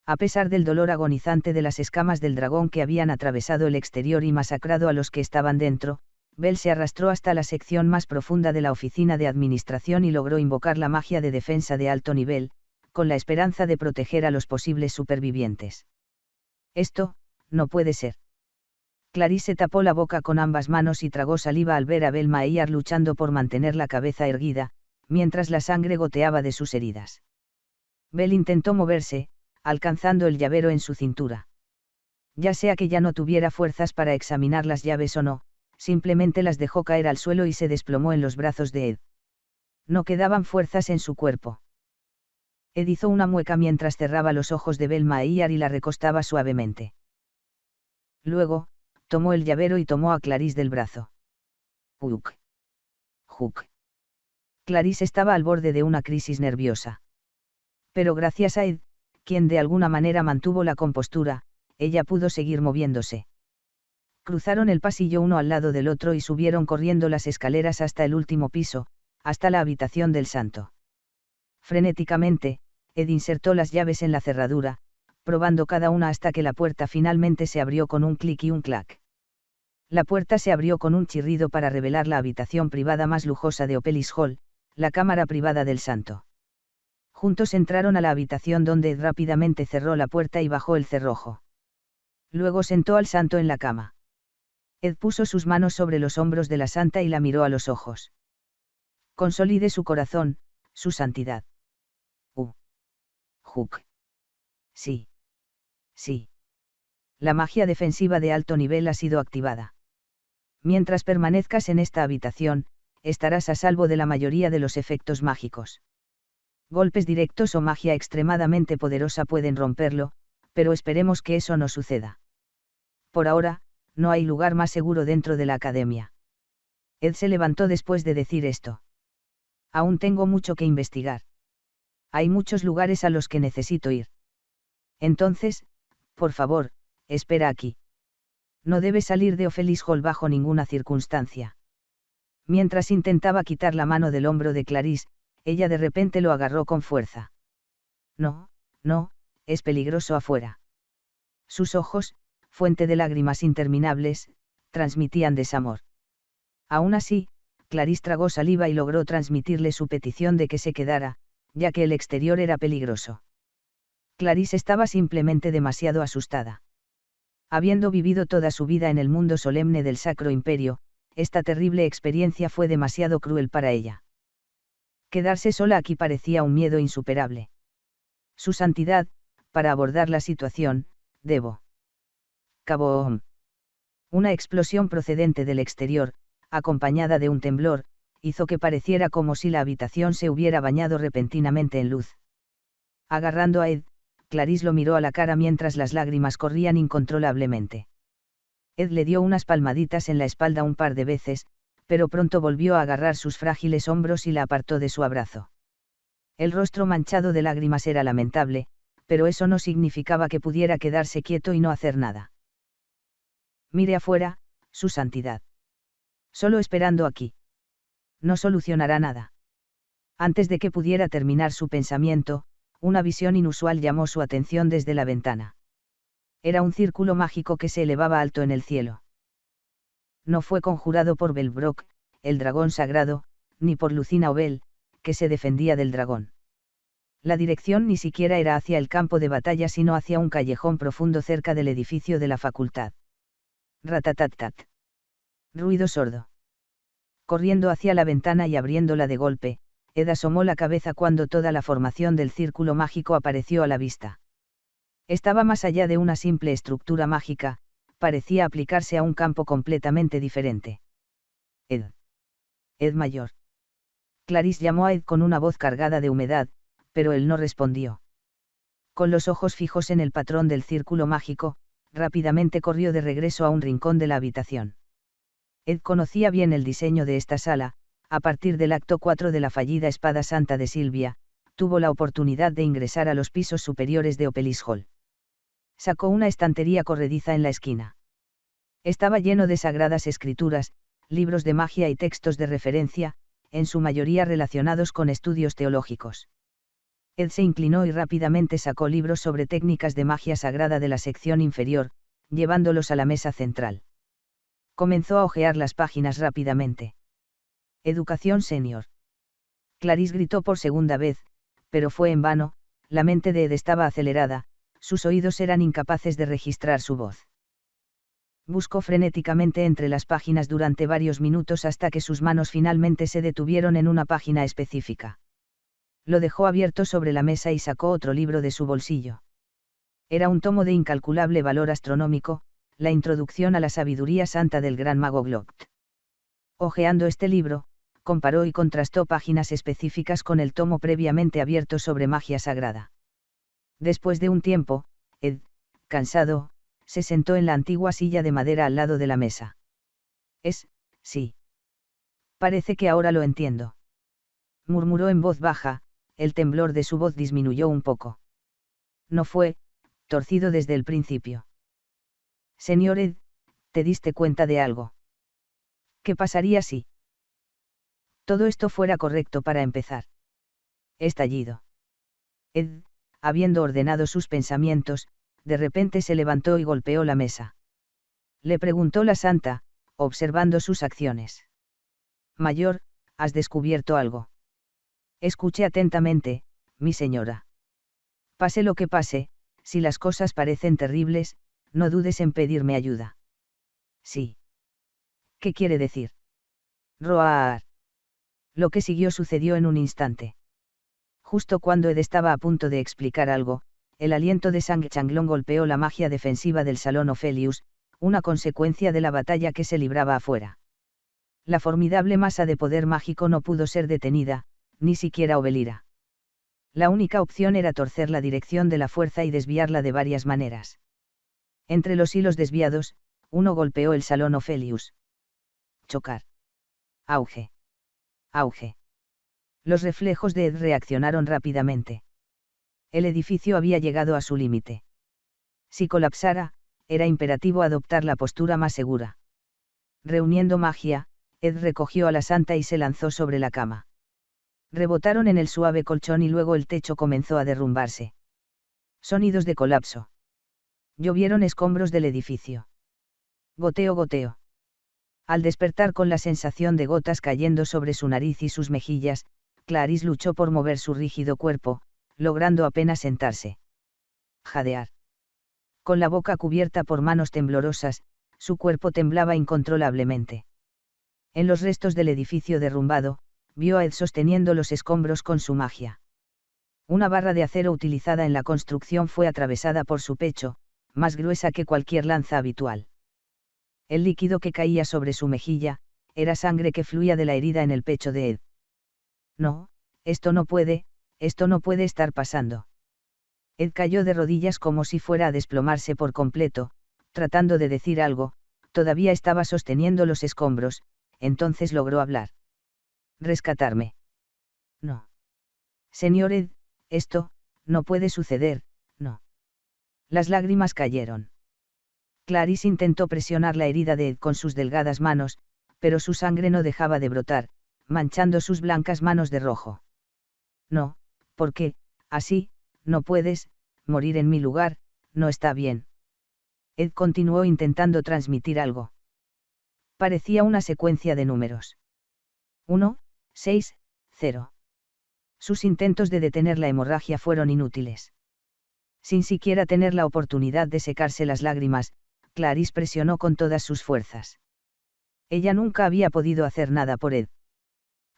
A pesar del dolor agonizante de las escamas del dragón que habían atravesado el exterior y masacrado a los que estaban dentro, Bell se arrastró hasta la sección más profunda de la oficina de administración y logró invocar la magia de defensa de alto nivel, con la esperanza de proteger a los posibles supervivientes. Esto, no puede ser. Clarice tapó la boca con ambas manos y tragó saliva al ver a Bell Maillard luchando por mantener la cabeza erguida, mientras la sangre goteaba de sus heridas. Bell intentó moverse, alcanzando el llavero en su cintura. Ya sea que ya no tuviera fuerzas para examinar las llaves o no, simplemente las dejó caer al suelo y se desplomó en los brazos de Ed. No quedaban fuerzas en su cuerpo. Ed hizo una mueca mientras cerraba los ojos de Bell Maillard y la recostaba suavemente. Luego, tomó el llavero y tomó a Clarice del brazo. Uk. Juk. Clarice estaba al borde de una crisis nerviosa. Pero gracias a Ed, quien de alguna manera mantuvo la compostura, ella pudo seguir moviéndose. Cruzaron el pasillo uno al lado del otro y subieron corriendo las escaleras hasta el último piso, hasta la habitación del santo. Frenéticamente, Ed insertó las llaves en la cerradura, probando cada una hasta que la puerta finalmente se abrió con un clic y un clac. La puerta se abrió con un chirrido para revelar la habitación privada más lujosa de Ophelis Hall, la cámara privada del santo. Juntos entraron a la habitación donde Ed rápidamente cerró la puerta y bajó el cerrojo. Luego sentó al santo en la cama. Ed puso sus manos sobre los hombros de la santa y la miró a los ojos. Consolide su corazón, su santidad. Juk. Sí. Sí. La magia defensiva de alto nivel ha sido activada. Mientras permanezcas en esta habitación, estarás a salvo de la mayoría de los efectos mágicos. Golpes directos o magia extremadamente poderosa pueden romperlo, pero esperemos que eso no suceda. Por ahora, no hay lugar más seguro dentro de la academia. Ed se levantó después de decir esto. Aún tengo mucho que investigar. Hay muchos lugares a los que necesito ir. Entonces, por favor, espera aquí. No debes salir de Ophelis Hall bajo ninguna circunstancia. Mientras intentaba quitar la mano del hombro de Clarice, ella de repente lo agarró con fuerza. No, no, es peligroso afuera. Sus ojos, fuente de lágrimas interminables, transmitían desamor. Aún así, Clarisse tragó saliva y logró transmitirle su petición de que se quedara, ya que el exterior era peligroso. Clarisse estaba simplemente demasiado asustada. Habiendo vivido toda su vida en el mundo solemne del Sacro Imperio, esta terrible experiencia fue demasiado cruel para ella. Quedarse sola aquí parecía un miedo insuperable. Su santidad, para abordar la situación, debo. Kaboom. Una explosión procedente del exterior, acompañada de un temblor, hizo que pareciera como si la habitación se hubiera bañado repentinamente en luz. Agarrando a Ed, Clarisse lo miró a la cara mientras las lágrimas corrían incontrolablemente. Ed le dio unas palmaditas en la espalda un par de veces, pero pronto volvió a agarrar sus frágiles hombros y la apartó de su abrazo. El rostro manchado de lágrimas era lamentable, pero eso no significaba que pudiera quedarse quieto y no hacer nada. Mire afuera, su santidad. Solo esperando aquí. No solucionará nada. Antes de que pudiera terminar su pensamiento, una visión inusual llamó su atención desde la ventana. Era un círculo mágico que se elevaba alto en el cielo. No fue conjurado por Belbrock, el dragón sagrado, ni por Lucina Obel, que se defendía del dragón. La dirección ni siquiera era hacia el campo de batalla sino hacia un callejón profundo cerca del edificio de la facultad. Ratatatat. Ruido sordo. Corriendo hacia la ventana y abriéndola de golpe, Ed asomó la cabeza cuando toda la formación del círculo mágico apareció a la vista. Estaba más allá de una simple estructura mágica, parecía aplicarse a un campo completamente diferente. Ed. Ed mayor. Clarisse llamó a Ed con una voz cargada de humedad, pero él no respondió. Con los ojos fijos en el patrón del círculo mágico, rápidamente corrió de regreso a un rincón de la habitación. Ed conocía bien el diseño de esta sala, a partir del acto 4 de la fallida Espada Santa de Silvia, tuvo la oportunidad de ingresar a los pisos superiores de Opelis Hall. Sacó una estantería corrediza en la esquina. Estaba lleno de sagradas escrituras, libros de magia y textos de referencia, en su mayoría relacionados con estudios teológicos. Ed se inclinó y rápidamente sacó libros sobre técnicas de magia sagrada de la sección inferior, llevándolos a la mesa central. Comenzó a hojear las páginas rápidamente. Educación senior. Clarisse gritó por segunda vez, pero fue en vano, la mente de Ed estaba acelerada, sus oídos eran incapaces de registrar su voz. Buscó frenéticamente entre las páginas durante varios minutos hasta que sus manos finalmente se detuvieron en una página específica. Lo dejó abierto sobre la mesa y sacó otro libro de su bolsillo. Era un tomo de incalculable valor astronómico, la introducción a la sabiduría santa del gran mago Glopt. Hojeando este libro, comparó y contrastó páginas específicas con el tomo previamente abierto sobre magia sagrada. Después de un tiempo, Ed, cansado, se sentó en la antigua silla de madera al lado de la mesa. Sí. Parece que ahora lo entiendo. Murmuró en voz baja, el temblor de su voz disminuyó un poco. No fue torcido desde el principio. Señor Ed, ¿te diste cuenta de algo? ¿Qué pasaría si todo esto fuera correcto para empezar? Estallido. Ed, habiendo ordenado sus pensamientos, de repente se levantó y golpeó la mesa. Le preguntó la santa, observando sus acciones. Mayor, ¿has descubierto algo? Escuche atentamente, mi señora. Pase lo que pase, si las cosas parecen terribles, no dudes en pedirme ayuda. Sí. ¿Qué quiere decir? Roar. Lo que siguió sucedió en un instante. Justo cuando Ed estaba a punto de explicar algo, el aliento de Sang Changlong golpeó la magia defensiva del salón Ophelius, una consecuencia de la batalla que se libraba afuera. La formidable masa de poder mágico no pudo ser detenida, ni siquiera Obelira. La única opción era torcer la dirección de la fuerza y desviarla de varias maneras. Entre los hilos desviados, uno golpeó el salón Ophelius. Chocar. Auge. Auge. Los reflejos de Ed reaccionaron rápidamente. El edificio había llegado a su límite. Si colapsara, era imperativo adoptar la postura más segura. Reuniendo magia, Ed recogió a la santa y se lanzó sobre la cama. Rebotaron en el suave colchón y luego el techo comenzó a derrumbarse. Sonidos de colapso. Llovieron escombros del edificio. Goteo, goteo. Al despertar con la sensación de gotas cayendo sobre su nariz y sus mejillas, Clarice luchó por mover su rígido cuerpo, logrando apenas sentarse. Jadear. Con la boca cubierta por manos temblorosas, su cuerpo temblaba incontrolablemente. En los restos del edificio derrumbado, vio a Ed sosteniendo los escombros con su magia. Una barra de acero utilizada en la construcción fue atravesada por su pecho, más gruesa que cualquier lanza habitual. El líquido que caía sobre su mejilla, era sangre que fluía de la herida en el pecho de Ed. No, esto no puede estar pasando. Ed cayó de rodillas como si fuera a desplomarse por completo, tratando de decir algo, todavía estaba sosteniendo los escombros, entonces logró hablar. Rescatarme. No. Señor Ed, esto, no puede suceder, no. Las lágrimas cayeron. Clarice intentó presionar la herida de Ed con sus delgadas manos, pero su sangre no dejaba de brotar, manchando sus blancas manos de rojo. No, porque, así, no puedes, morir en mi lugar, no está bien. Ed continuó intentando transmitir algo. Parecía una secuencia de números. 1, 6, 0. Sus intentos de detener la hemorragia fueron inútiles. Sin siquiera tener la oportunidad de secarse las lágrimas, Clarice presionó con todas sus fuerzas. Ella nunca había podido hacer nada por Ed.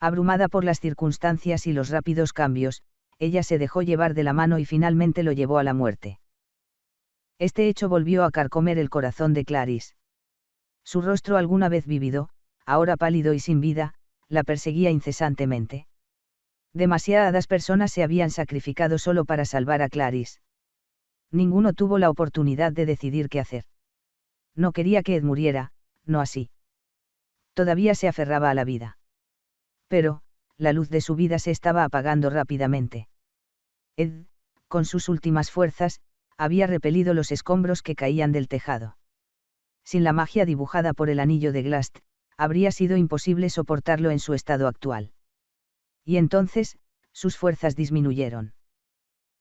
Abrumada por las circunstancias y los rápidos cambios, ella se dejó llevar de la mano y finalmente lo llevó a la muerte. Este hecho volvió a carcomer el corazón de Clarice. Su rostro alguna vez vívido, ahora pálido y sin vida, la perseguía incesantemente. Demasiadas personas se habían sacrificado solo para salvar a Clarice. Ninguno tuvo la oportunidad de decidir qué hacer. No quería que Ed muriera, no así. Todavía se aferraba a la vida. Pero, la luz de su vida se estaba apagando rápidamente. Ed, con sus últimas fuerzas, había repelido los escombros que caían del tejado. Sin la magia dibujada por el anillo de Glast, habría sido imposible soportarlo en su estado actual. Y entonces, sus fuerzas disminuyeron.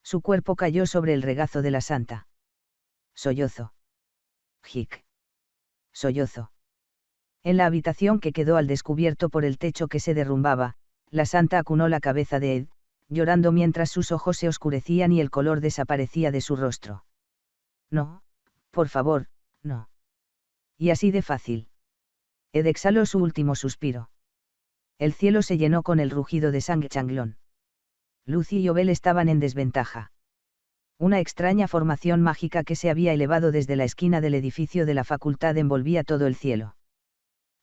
Su cuerpo cayó sobre el regazo de la santa. Sollozo. Hic. Sollozo. En la habitación que quedó al descubierto por el techo que se derrumbaba, la santa acunó la cabeza de Ed, llorando mientras sus ojos se oscurecían y el color desaparecía de su rostro. No, por favor, no. Y así de fácil. Ed exhaló su último suspiro. El cielo se llenó con el rugido de Sang Changlón. Lucy y Obel estaban en desventaja. Una extraña formación mágica que se había elevado desde la esquina del edificio de la facultad envolvía todo el cielo.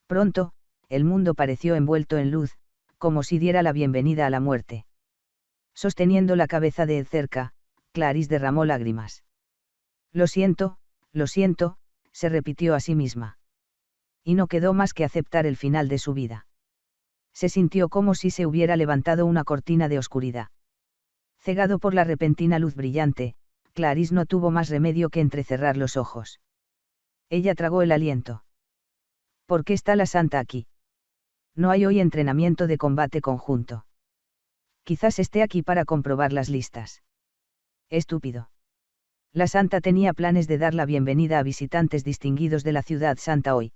Pronto, el mundo pareció envuelto en luz, como si diera la bienvenida a la muerte. Sosteniendo la cabeza de Ed cerca, Clarice derramó lágrimas. Lo siento, se repitió a sí misma. Y no quedó más que aceptar el final de su vida. Se sintió como si se hubiera levantado una cortina de oscuridad. Cegado por la repentina luz brillante, Clarice no tuvo más remedio que entrecerrar los ojos. Ella tragó el aliento. ¿Por qué está la santa aquí? No hay hoy entrenamiento de combate conjunto. Quizás esté aquí para comprobar las listas. Estúpido. La santa tenía planes de dar la bienvenida a visitantes distinguidos de la ciudad santa hoy.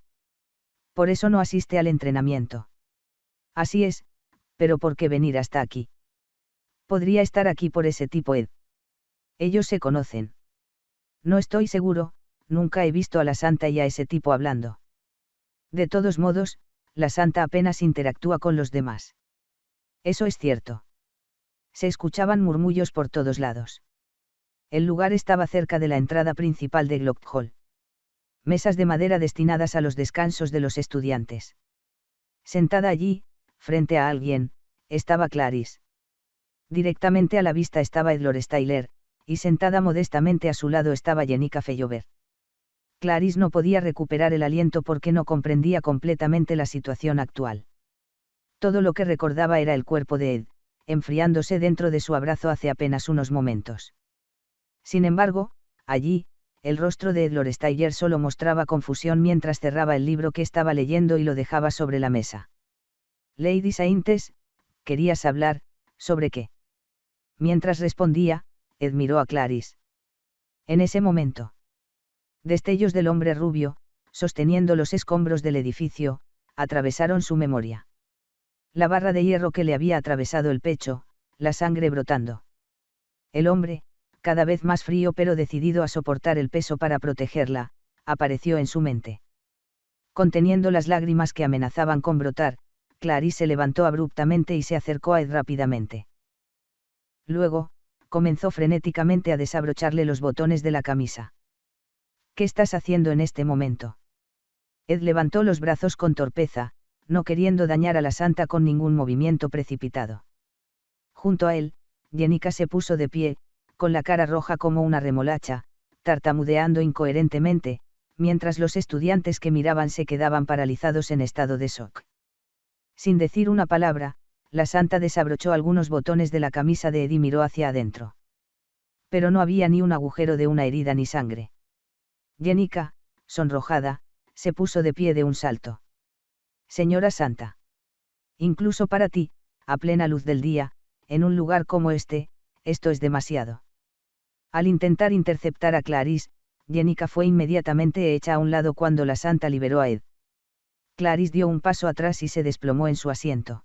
Por eso no asiste al entrenamiento. Así es, pero ¿por qué venir hasta aquí? Podría estar aquí por ese tipo Ed. Ellos se conocen. No estoy seguro, nunca he visto a la santa y a ese tipo hablando. De todos modos, la santa apenas interactúa con los demás. Eso es cierto. Se escuchaban murmullos por todos lados. El lugar estaba cerca de la entrada principal de Glock Hall. Mesas de madera destinadas a los descansos de los estudiantes. Sentada allí, frente a alguien, estaba Clarice. Directamente a la vista estaba Ed Lorestyler, y sentada modestamente a su lado estaba Jennica Feyover. Clarice no podía recuperar el aliento porque no comprendía completamente la situación actual. Todo lo que recordaba era el cuerpo de Ed, enfriándose dentro de su abrazo hace apenas unos momentos. Sin embargo, allí, el rostro de Ed Lorestyler solo mostraba confusión mientras cerraba el libro que estaba leyendo y lo dejaba sobre la mesa. Lady Saintes, ¿querías hablar, sobre qué? Mientras respondía, Ed miró a Clarice. En ese momento. Destellos del hombre rubio, sosteniendo los escombros del edificio, atravesaron su memoria. La barra de hierro que le había atravesado el pecho, la sangre brotando. El hombre, cada vez más frío pero decidido a soportar el peso para protegerla, apareció en su mente. Conteniendo las lágrimas que amenazaban con brotar, Clarice se levantó abruptamente y se acercó a Ed rápidamente. Luego, comenzó frenéticamente a desabrocharle los botones de la camisa. ¿Qué estás haciendo en este momento? Ed levantó los brazos con torpeza, no queriendo dañar a la santa con ningún movimiento precipitado. Junto a él, Jenica se puso de pie, con la cara roja como una remolacha, tartamudeando incoherentemente, mientras los estudiantes que miraban se quedaban paralizados en estado de shock. Sin decir una palabra, la santa desabrochó algunos botones de la camisa de Ed y miró hacia adentro. Pero no había ni un agujero de una herida ni sangre. Jenica, sonrojada, se puso de pie de un salto. Señora santa. Incluso para ti, a plena luz del día, en un lugar como este, esto es demasiado. Al intentar interceptar a Clarice, Jenica fue inmediatamente hecha a un lado cuando la santa liberó a Ed. Clarice dio un paso atrás y se desplomó en su asiento.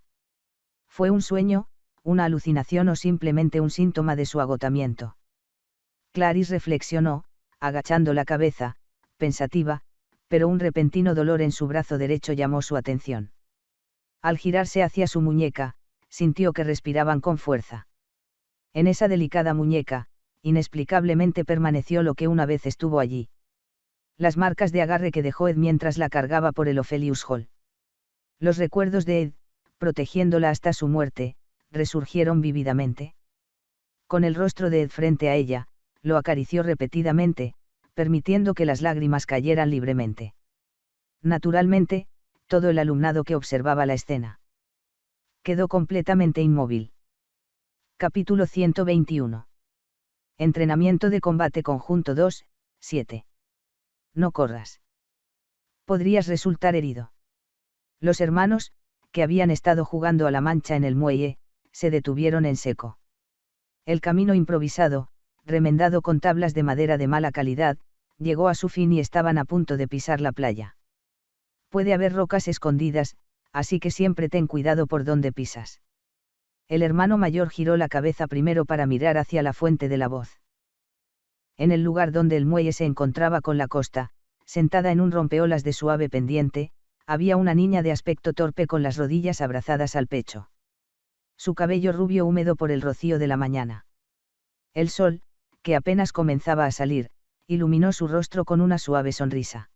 ¿Fue un sueño, una alucinación o simplemente un síntoma de su agotamiento? Clarice reflexionó, agachando la cabeza, pensativa, pero un repentino dolor en su brazo derecho llamó su atención. Al girarse hacia su muñeca, sintió que respiraban con fuerza. En esa delicada muñeca, inexplicablemente permaneció lo que una vez estuvo allí. Las marcas de agarre que dejó Ed mientras la cargaba por el Ophelius Hall. Los recuerdos de Ed, protegiéndola hasta su muerte, resurgieron vívidamente. Con el rostro de Ed frente a ella, lo acarició repetidamente, permitiendo que las lágrimas cayeran libremente. Naturalmente, todo el alumnado que observaba la escena quedó completamente inmóvil. Capítulo 121. Entrenamiento de combate conjunto 2, 7. No corras. Podrías resultar herido. Los hermanos, que habían estado jugando a la mancha en el muelle, se detuvieron en seco. El camino improvisado, remendado con tablas de madera de mala calidad, llegó a su fin y estaban a punto de pisar la playa. Puede haber rocas escondidas, así que siempre ten cuidado por donde pisas. El hermano mayor giró la cabeza primero para mirar hacia la fuente de la voz. En el lugar donde el muelle se encontraba con la costa, sentada en un rompeolas de suave pendiente, había una niña de aspecto torpe con las rodillas abrazadas al pecho. Su cabello rubio húmedo por el rocío de la mañana. El sol, que apenas comenzaba a salir, iluminó su rostro con una suave sonrisa.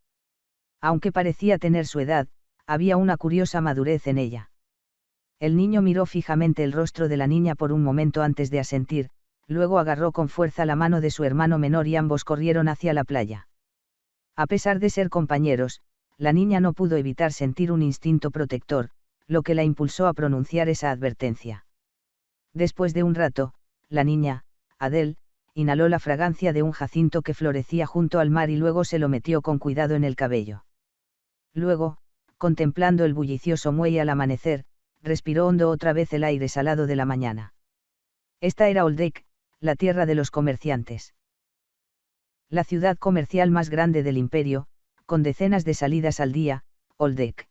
Aunque parecía tener su edad, había una curiosa madurez en ella. El niño miró fijamente el rostro de la niña por un momento antes de asentir, luego agarró con fuerza la mano de su hermano menor y ambos corrieron hacia la playa. A pesar de ser compañeros, la niña no pudo evitar sentir un instinto protector, lo que la impulsó a pronunciar esa advertencia. Después de un rato, la niña, Adele, inhaló la fragancia de un jacinto que florecía junto al mar y luego se lo metió con cuidado en el cabello. Luego, contemplando el bullicioso muelle al amanecer, respiró hondo otra vez el aire salado de la mañana. Esta era Oldake, la tierra de los comerciantes. La ciudad comercial más grande del imperio, con decenas de salidas al día, Oldake.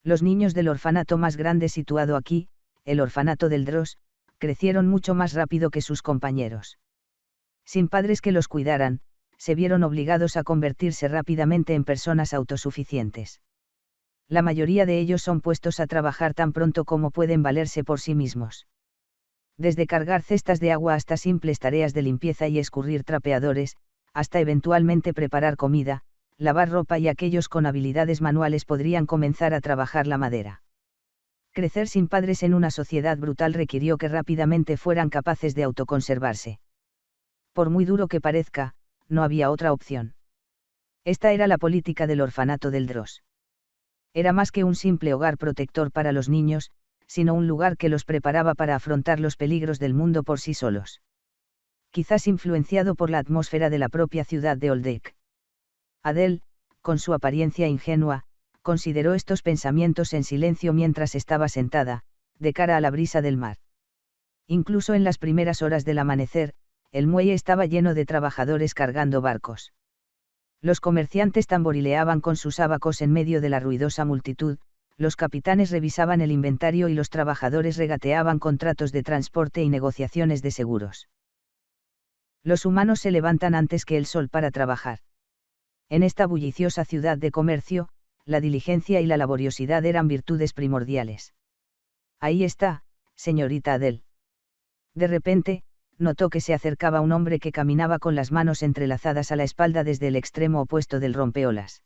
Los niños del orfanato más grande situado aquí, el orfanato del Dross, crecieron mucho más rápido que sus compañeros. Sin padres que los cuidaran, se vieron obligados a convertirse rápidamente en personas autosuficientes. La mayoría de ellos son puestos a trabajar tan pronto como pueden valerse por sí mismos. Desde cargar cestas de agua hasta simples tareas de limpieza y escurrir trapeadores, hasta eventualmente preparar comida, lavar ropa y aquellos con habilidades manuales podrían comenzar a trabajar la madera. Crecer sin padres en una sociedad brutal requirió que rápidamente fueran capaces de autoconservarse. Por muy duro que parezca, no había otra opción. Esta era la política del orfanato del Dross. Era más que un simple hogar protector para los niños, sino un lugar que los preparaba para afrontar los peligros del mundo por sí solos. Quizás influenciado por la atmósfera de la propia ciudad de Oldake. Adele, con su apariencia ingenua, consideró estos pensamientos en silencio mientras estaba sentada, de cara a la brisa del mar. Incluso en las primeras horas del amanecer, el muelle estaba lleno de trabajadores cargando barcos. Los comerciantes tamborileaban con sus abacos en medio de la ruidosa multitud, los capitanes revisaban el inventario y los trabajadores regateaban contratos de transporte y negociaciones de seguros. Los humanos se levantan antes que el sol para trabajar. En esta bulliciosa ciudad de comercio, la diligencia y la laboriosidad eran virtudes primordiales. Ahí está, señorita Adele. De repente, notó que se acercaba un hombre que caminaba con las manos entrelazadas a la espalda desde el extremo opuesto del rompeolas.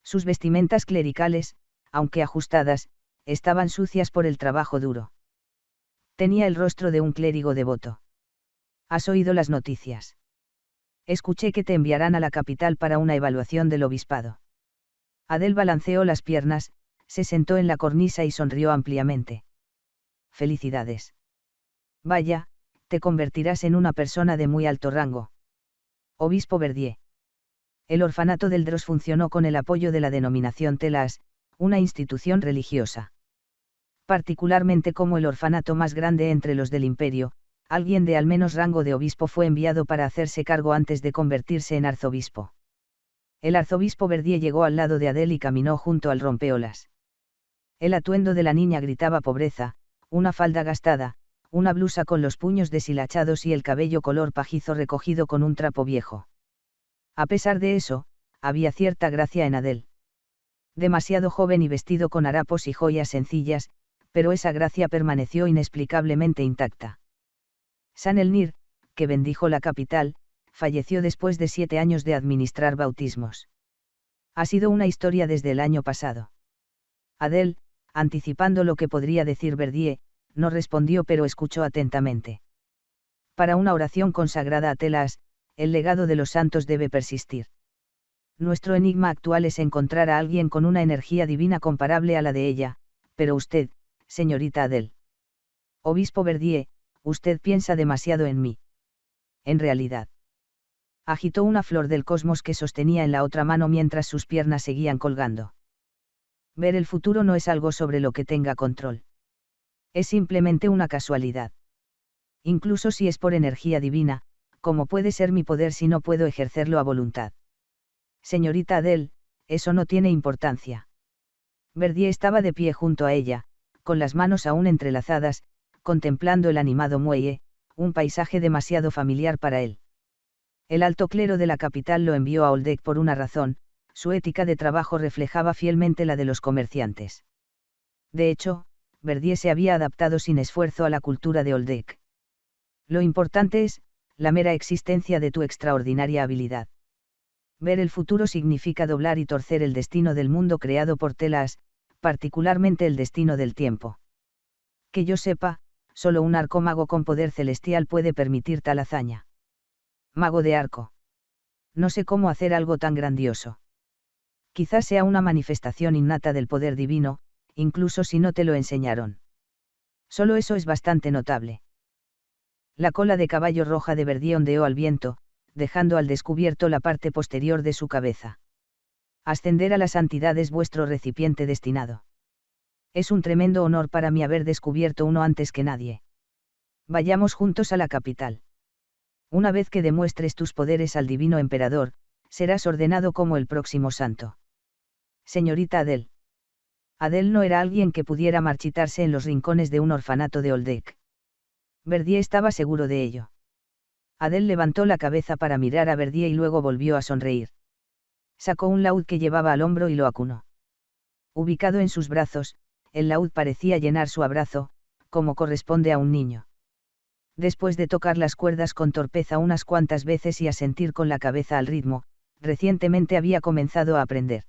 Sus vestimentas clericales, aunque ajustadas, estaban sucias por el trabajo duro. Tenía el rostro de un clérigo devoto. ¿Has oído las noticias? Escuché que te enviarán a la capital para una evaluación del obispado. Adele balanceó las piernas, se sentó en la cornisa y sonrió ampliamente. Felicidades. Vaya, te convertirás en una persona de muy alto rango. Obispo Verdier. El orfanato del Dros funcionó con el apoyo de la denominación Telas, una institución religiosa. Particularmente como el orfanato más grande entre los del imperio, alguien de al menos rango de obispo fue enviado para hacerse cargo antes de convertirse en arzobispo. El arzobispo Verdier llegó al lado de Adele y caminó junto al rompeolas. El atuendo de la niña gritaba pobreza, una falda gastada, una blusa con los puños deshilachados y el cabello color pajizo recogido con un trapo viejo. A pesar de eso, había cierta gracia en Adele. Demasiado joven y vestido con harapos y joyas sencillas, pero esa gracia permaneció inexplicablemente intacta. San Elnir, que bendijo la capital, falleció después de 7 años de administrar bautismos. Ha sido una historia desde el año pasado. Adele, anticipando lo que podría decir Verdier, no respondió pero escuchó atentamente. Para una oración consagrada a Telas, el legado de los santos debe persistir. Nuestro enigma actual es encontrar a alguien con una energía divina comparable a la de ella, pero usted, señorita Adele. Obispo Verdier, usted piensa demasiado en mí. En realidad. Agitó una flor del cosmos que sostenía en la otra mano mientras sus piernas seguían colgando. Ver el futuro no es algo sobre lo que tenga control. Es simplemente una casualidad. Incluso si es por energía divina, ¿cómo puede ser mi poder si no puedo ejercerlo a voluntad? Señorita Adele, eso no tiene importancia. Verdier estaba de pie junto a ella, con las manos aún entrelazadas, contemplando el animado muelle, un paisaje demasiado familiar para él. El alto clero de la capital lo envió a Oldec por una razón, su ética de trabajo reflejaba fielmente la de los comerciantes. De hecho, Verdier se había adaptado sin esfuerzo a la cultura de Oldec. Lo importante es, la mera existencia de tu extraordinaria habilidad. Ver el futuro significa doblar y torcer el destino del mundo creado por Telas, particularmente el destino del tiempo. Que yo sepa, solo un arcomago con poder celestial puede permitir tal hazaña. Mago de arco. No sé cómo hacer algo tan grandioso. Quizás sea una manifestación innata del poder divino, incluso si no te lo enseñaron. Solo eso es bastante notable. La cola de caballo roja de Verdier ondeó al viento, dejando al descubierto la parte posterior de su cabeza. Ascender a la santidad es vuestro recipiente destinado. Es un tremendo honor para mí haber descubierto uno antes que nadie. Vayamos juntos a la capital. Una vez que demuestres tus poderes al divino emperador, serás ordenado como el próximo santo. Señorita Adele. Adele no era alguien que pudiera marchitarse en los rincones de un orfanato de Oldec. Verdier estaba seguro de ello. Adele levantó la cabeza para mirar a Verdier y luego volvió a sonreír. Sacó un laúd que llevaba al hombro y lo acunó. Ubicado en sus brazos, el laúd parecía llenar su abrazo, como corresponde a un niño. Después de tocar las cuerdas con torpeza unas cuantas veces y asentir con la cabeza al ritmo, recientemente había comenzado a aprender.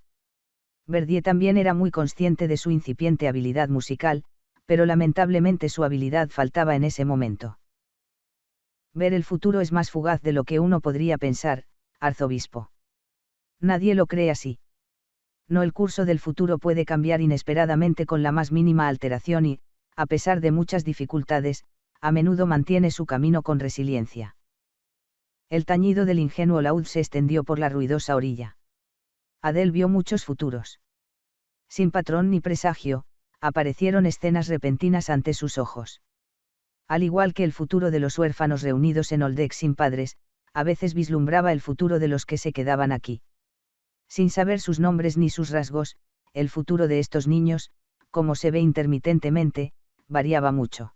Verdier también era muy consciente de su incipiente habilidad musical, pero lamentablemente su habilidad faltaba en ese momento. Ver el futuro es más fugaz de lo que uno podría pensar, arzobispo. Nadie lo cree así. No, el curso del futuro puede cambiar inesperadamente con la más mínima alteración y, a pesar de muchas dificultades, a menudo mantiene su camino con resiliencia. El tañido del ingenuo laúd se extendió por la ruidosa orilla. Adele vio muchos futuros. Sin patrón ni presagio, aparecieron escenas repentinas ante sus ojos. Al igual que el futuro de los huérfanos reunidos en Oldec sin padres, a veces vislumbraba el futuro de los que se quedaban aquí. Sin saber sus nombres ni sus rasgos, el futuro de estos niños, como se ve intermitentemente, variaba mucho.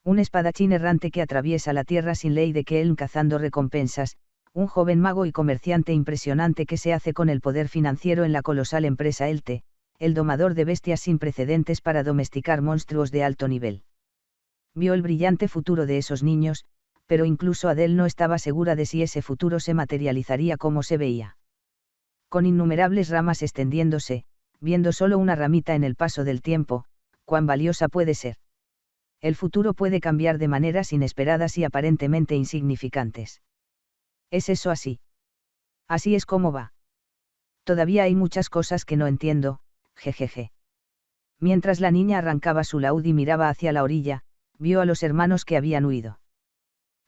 Un espadachín errante que atraviesa la tierra sin ley de Kelm cazando recompensas, un joven mago y comerciante impresionante que se hace con el poder financiero en la colosal empresa Elte, el domador de bestias sin precedentes para domesticar monstruos de alto nivel. Vio el brillante futuro de esos niños, pero incluso Adele no estaba segura de si ese futuro se materializaría como se veía. Con innumerables ramas extendiéndose, viendo solo una ramita en el paso del tiempo, cuán valiosa puede ser. El futuro puede cambiar de maneras inesperadas y aparentemente insignificantes. ¿Es eso así? Así es como va. Todavía hay muchas cosas que no entiendo, jejeje. Mientras la niña arrancaba su laúd y miraba hacia la orilla, vio a los hermanos que habían huido.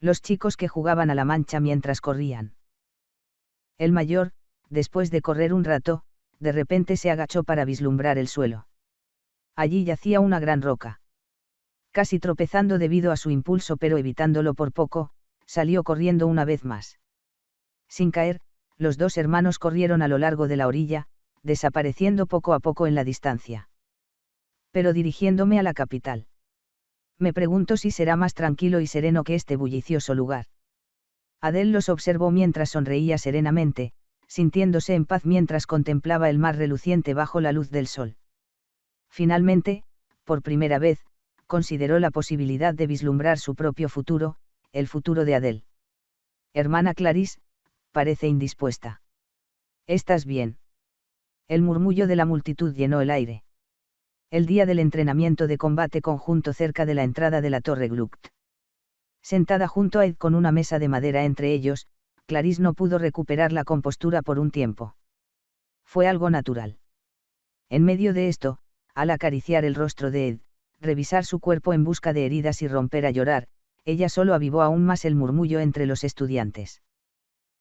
Los chicos que jugaban a la mancha mientras corrían. El mayor, después de correr un rato, de repente se agachó para vislumbrar el suelo. Allí yacía una gran roca. Casi tropezando debido a su impulso pero evitándolo por poco, salió corriendo una vez más. Sin caer, los dos hermanos corrieron a lo largo de la orilla, desapareciendo poco a poco en la distancia. Pero dirigiéndome a la capital. Me pregunto si será más tranquilo y sereno que este bullicioso lugar. Adele los observó mientras sonreía serenamente, sintiéndose en paz mientras contemplaba el mar reluciente bajo la luz del sol. Finalmente, por primera vez, consideró la posibilidad de vislumbrar su propio futuro, el futuro de Adele. Hermana Clarisse, parece indispuesta. ¿Estás bien? El murmullo de la multitud llenó el aire. El día del entrenamiento de combate conjunto cerca de la entrada de la Torre Gluck. Sentada junto a Ed con una mesa de madera entre ellos, Clarisse no pudo recuperar la compostura por un tiempo. Fue algo natural. En medio de esto, al acariciar el rostro de Ed, revisar su cuerpo en busca de heridas y romper a llorar, ella solo avivó aún más el murmullo entre los estudiantes.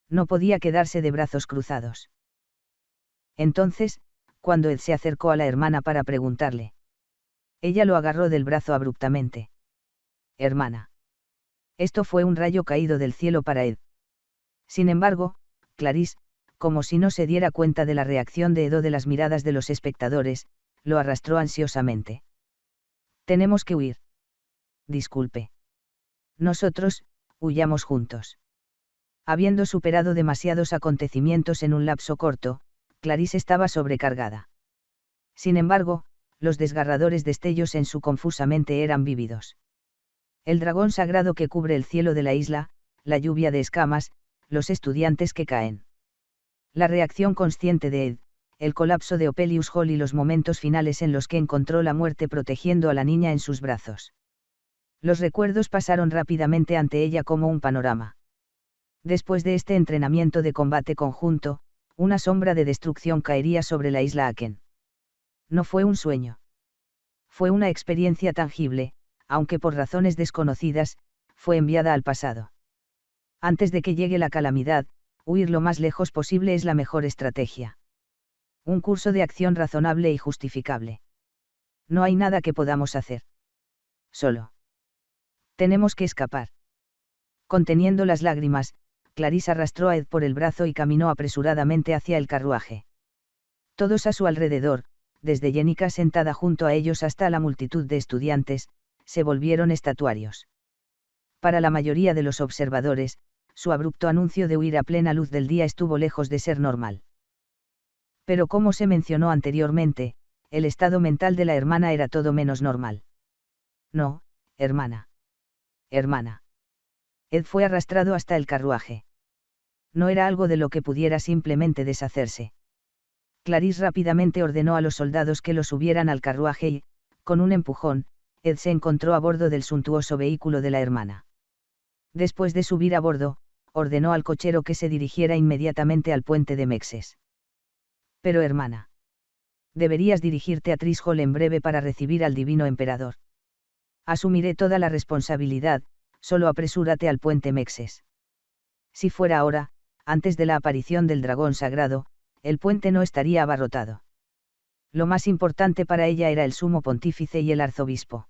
No podía quedarse de brazos cruzados. Entonces, cuando Ed se acercó a la hermana para preguntarle, ella lo agarró del brazo abruptamente. Hermana. Esto fue un rayo caído del cielo para Ed. Sin embargo, Clarisse, como si no se diera cuenta de la reacción de Ed o de las miradas de los espectadores, lo arrastró ansiosamente. Tenemos que huir. Disculpe. Nosotros, huyamos juntos. Habiendo superado demasiados acontecimientos en un lapso corto, Clarisse estaba sobrecargada. Sin embargo, los desgarradores destellos en su confusa mente eran vívidos. El dragón sagrado que cubre el cielo de la isla, la lluvia de escamas, los estudiantes que caen. La reacción consciente de Ed, el colapso de Opelius Hall y los momentos finales en los que encontró la muerte protegiendo a la niña en sus brazos. Los recuerdos pasaron rápidamente ante ella como un panorama. Después de este entrenamiento de combate conjunto, una sombra de destrucción caería sobre la isla Aken. No fue un sueño. Fue una experiencia tangible, aunque por razones desconocidas, fue enviada al pasado. Antes de que llegue la calamidad, huir lo más lejos posible es la mejor estrategia. Un curso de acción razonable y justificable. No hay nada que podamos hacer. Solo. Tenemos que escapar. Conteniendo las lágrimas, Clarisse arrastró a Ed por el brazo y caminó apresuradamente hacia el carruaje. Todos a su alrededor, desde Jenica sentada junto a ellos hasta la multitud de estudiantes, se volvieron estatuarios. Para la mayoría de los observadores, su abrupto anuncio de huir a plena luz del día estuvo lejos de ser normal. Pero como se mencionó anteriormente, el estado mental de la hermana era todo menos normal. No, hermana. Hermana. Ed fue arrastrado hasta el carruaje. No era algo de lo que pudiera simplemente deshacerse. Clarisse rápidamente ordenó a los soldados que lo subieran al carruaje y, con un empujón, Ed se encontró a bordo del suntuoso vehículo de la hermana. Después de subir a bordo, ordenó al cochero que se dirigiera inmediatamente al puente de Mexes. Pero hermana. Deberías dirigirte a Tris Hall en breve para recibir al divino emperador. Asumiré toda la responsabilidad, solo apresúrate al puente Mexes. Si fuera ahora, antes de la aparición del dragón sagrado, el puente no estaría abarrotado. Lo más importante para ella era el sumo pontífice y el arzobispo.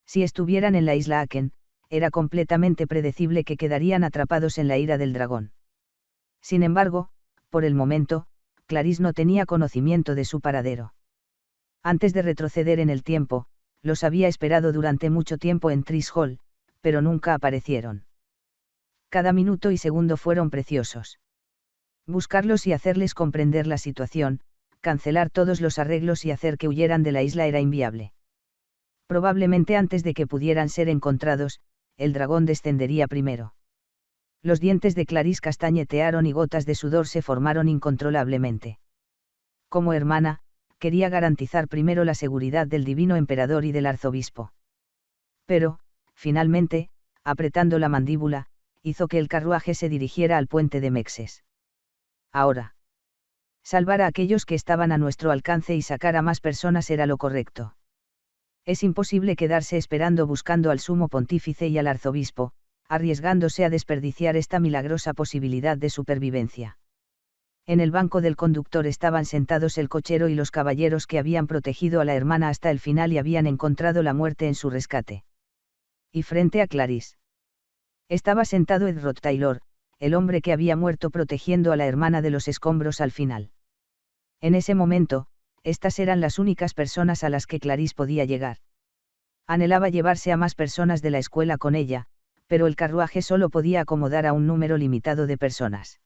Si estuvieran en la isla Aken, era completamente predecible que quedarían atrapados en la ira del dragón. Sin embargo, por el momento, Clarisse no tenía conocimiento de su paradero. Antes de retroceder en el tiempo, los había esperado durante mucho tiempo en Tris Hall, pero nunca aparecieron. Cada minuto y segundo fueron preciosos. Buscarlos y hacerles comprender la situación, cancelar todos los arreglos y hacer que huyeran de la isla era inviable. Probablemente antes de que pudieran ser encontrados, el dragón descendería primero. Los dientes de Clarisse castañetearon y gotas de sudor se formaron incontrolablemente. Como hermana, quería garantizar primero la seguridad del divino emperador y del arzobispo. Pero, finalmente, apretando la mandíbula, hizo que el carruaje se dirigiera al puente de Mexes. Ahora. Salvar a aquellos que estaban a nuestro alcance y sacar a más personas era lo correcto. Es imposible quedarse esperando buscando al sumo pontífice y al arzobispo, arriesgándose a desperdiciar esta milagrosa posibilidad de supervivencia. En el banco del conductor estaban sentados el cochero y los caballeros que habían protegido a la hermana hasta el final y habían encontrado la muerte en su rescate. Y frente a Clarisse estaba sentado Ed Rothtailor, el hombre que había muerto protegiendo a la hermana de los escombros al final. En ese momento, estas eran las únicas personas a las que Clarisse podía llegar. Anhelaba llevarse a más personas de la escuela con ella, pero el carruaje solo podía acomodar a un número limitado de personas.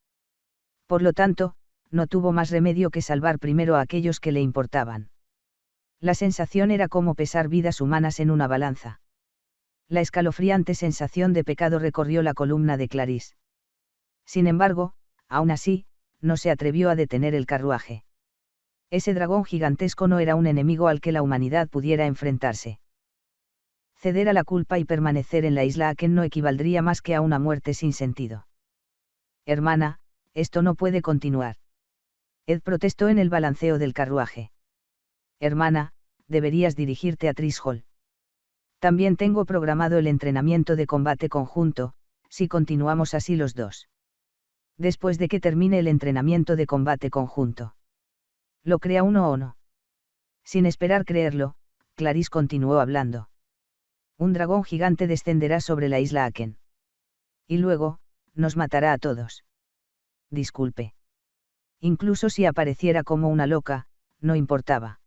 Por lo tanto, no tuvo más remedio que salvar primero a aquellos que le importaban. La sensación era como pesar vidas humanas en una balanza. La escalofriante sensación de pecado recorrió la columna de Clarisse. Sin embargo, aún así, no se atrevió a detener el carruaje. Ese dragón gigantesco no era un enemigo al que la humanidad pudiera enfrentarse. Ceder a la culpa y permanecer en la isla Aken no equivaldría más que a una muerte sin sentido. Hermana, esto no puede continuar. Ed protestó en el balanceo del carruaje. Hermana, deberías dirigirte a Tris Hall. También tengo programado el entrenamiento de combate conjunto, si continuamos así los dos. Después de que termine el entrenamiento de combate conjunto. ¿Lo crea uno o no? Sin esperar creerlo, Clarisse continuó hablando. Un dragón gigante descenderá sobre la isla Aken. Y luego, nos matará a todos. Disculpe. Incluso si apareciera como una loca, no importaba.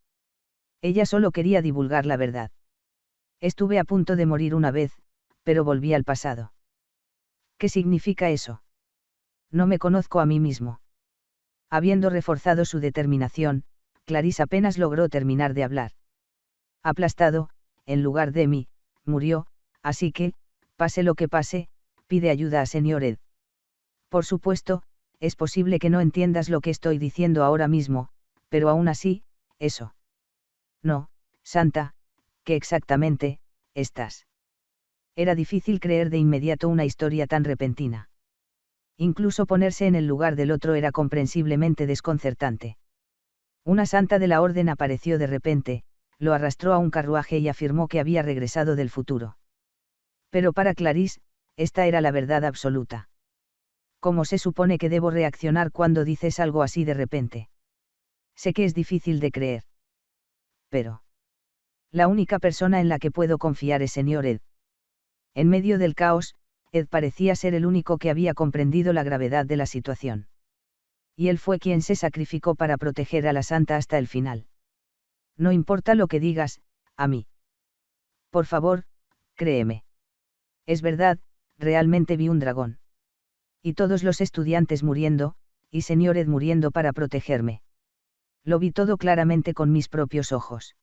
Ella solo quería divulgar la verdad. Estuve a punto de morir una vez, pero volví al pasado. ¿Qué significa eso? No me conozco a mí mismo. Habiendo reforzado su determinación, Clarisse apenas logró terminar de hablar. Aplastado, en lugar de mí, murió, así que, pase lo que pase, pide ayuda a señor Ed. Por supuesto, es posible que no entiendas lo que estoy diciendo ahora mismo, pero aún así, eso. No, Santa, ¿qué exactamente estás? Era difícil creer de inmediato una historia tan repentina. Incluso ponerse en el lugar del otro era comprensiblemente desconcertante. Una santa de la orden apareció de repente, lo arrastró a un carruaje y afirmó que había regresado del futuro. Pero para Clarisse, esta era la verdad absoluta. ¿Cómo se supone que debo reaccionar cuando dices algo así de repente? Sé que es difícil de creer. Pero la única persona en la que puedo confiar es señor Ed. En medio del caos, Ed parecía ser el único que había comprendido la gravedad de la situación. Y él fue quien se sacrificó para proteger a la santa hasta el final. No importa lo que digas, a mí. Por favor, créeme. Es verdad, realmente vi un dragón. Y todos los estudiantes muriendo, y señor Ed muriendo para protegerme. Lo vi todo claramente con mis propios ojos.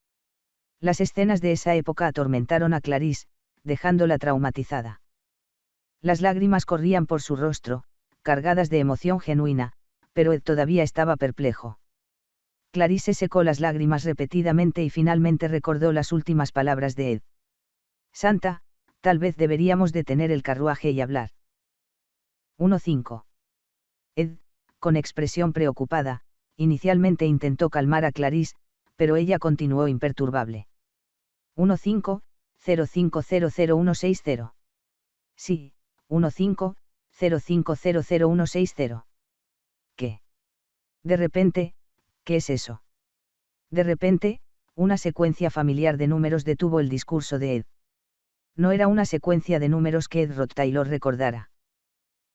Las escenas de esa época atormentaron a Clarisse, dejándola traumatizada. Las lágrimas corrían por su rostro, cargadas de emoción genuina, pero Ed todavía estaba perplejo. Clarisse secó las lágrimas repetidamente y finalmente recordó las últimas palabras de Ed. Santa, tal vez deberíamos detener el carruaje y hablar. 1:5. Ed, con expresión preocupada, inicialmente intentó calmar a Clarisse, pero ella continuó imperturbable. 1:5-05000160. Sí, 1:5-05000160. ¿Qué? De repente, ¿qué es eso? De repente, una secuencia familiar de números detuvo el discurso de Ed. No era una secuencia de números que Ed Rothtailor recordara.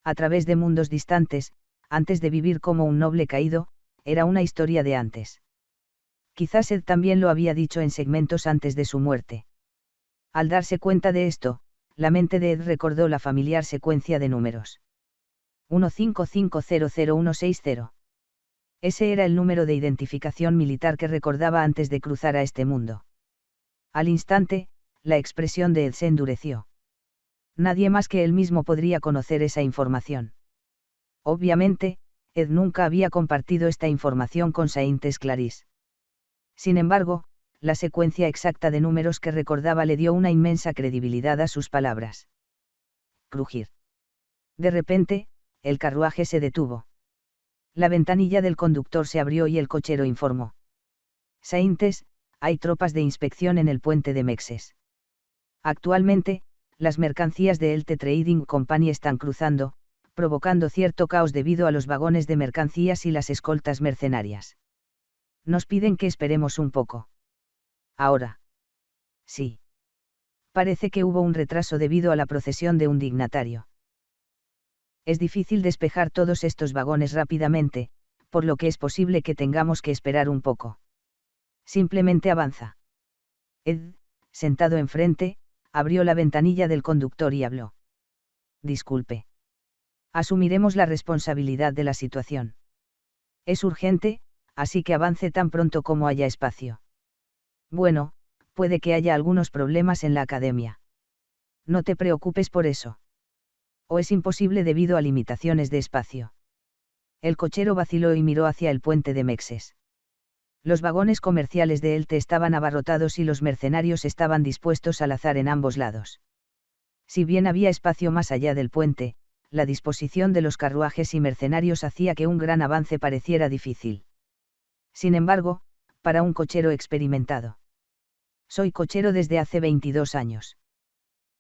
A través de mundos distantes, antes de vivir como un noble caído, era una historia de antes. Quizás Ed también lo había dicho en segmentos antes de su muerte. Al darse cuenta de esto, la mente de Ed recordó la familiar secuencia de números. 15500160. Ese era el número de identificación militar que recordaba antes de cruzar a este mundo. Al instante, la expresión de Ed se endureció. Nadie más que él mismo podría conocer esa información. Obviamente, Ed nunca había compartido esta información con Saintes Clarís. Sin embargo, la secuencia exacta de números que recordaba le dio una inmensa credibilidad a sus palabras. Crujir. De repente, el carruaje se detuvo. La ventanilla del conductor se abrió y el cochero informó. Saintes, hay tropas de inspección en el puente de Mexes. Actualmente, las mercancías de Elte Trading Company están cruzando, provocando cierto caos debido a los vagones de mercancías y las escoltas mercenarias. Nos piden que esperemos un poco. Ahora. Sí. Parece que hubo un retraso debido a la procesión de un dignatario. Es difícil despejar todos estos vagones rápidamente, por lo que es posible que tengamos que esperar un poco. Simplemente avanza. Ed, sentado enfrente, abrió la ventanilla del conductor y habló. Disculpe. Asumiremos la responsabilidad de la situación. Es urgente, así que avance tan pronto como haya espacio. Bueno, puede que haya algunos problemas en la academia. No te preocupes por eso. O es imposible debido a limitaciones de espacio. El cochero vaciló y miró hacia el puente de Mexes. Los vagones comerciales de Elte estaban abarrotados y los mercenarios estaban dispuestos al azar en ambos lados. Si bien había espacio más allá del puente, la disposición de los carruajes y mercenarios hacía que un gran avance pareciera difícil. Sin embargo, para un cochero experimentado. Soy cochero desde hace 22 años.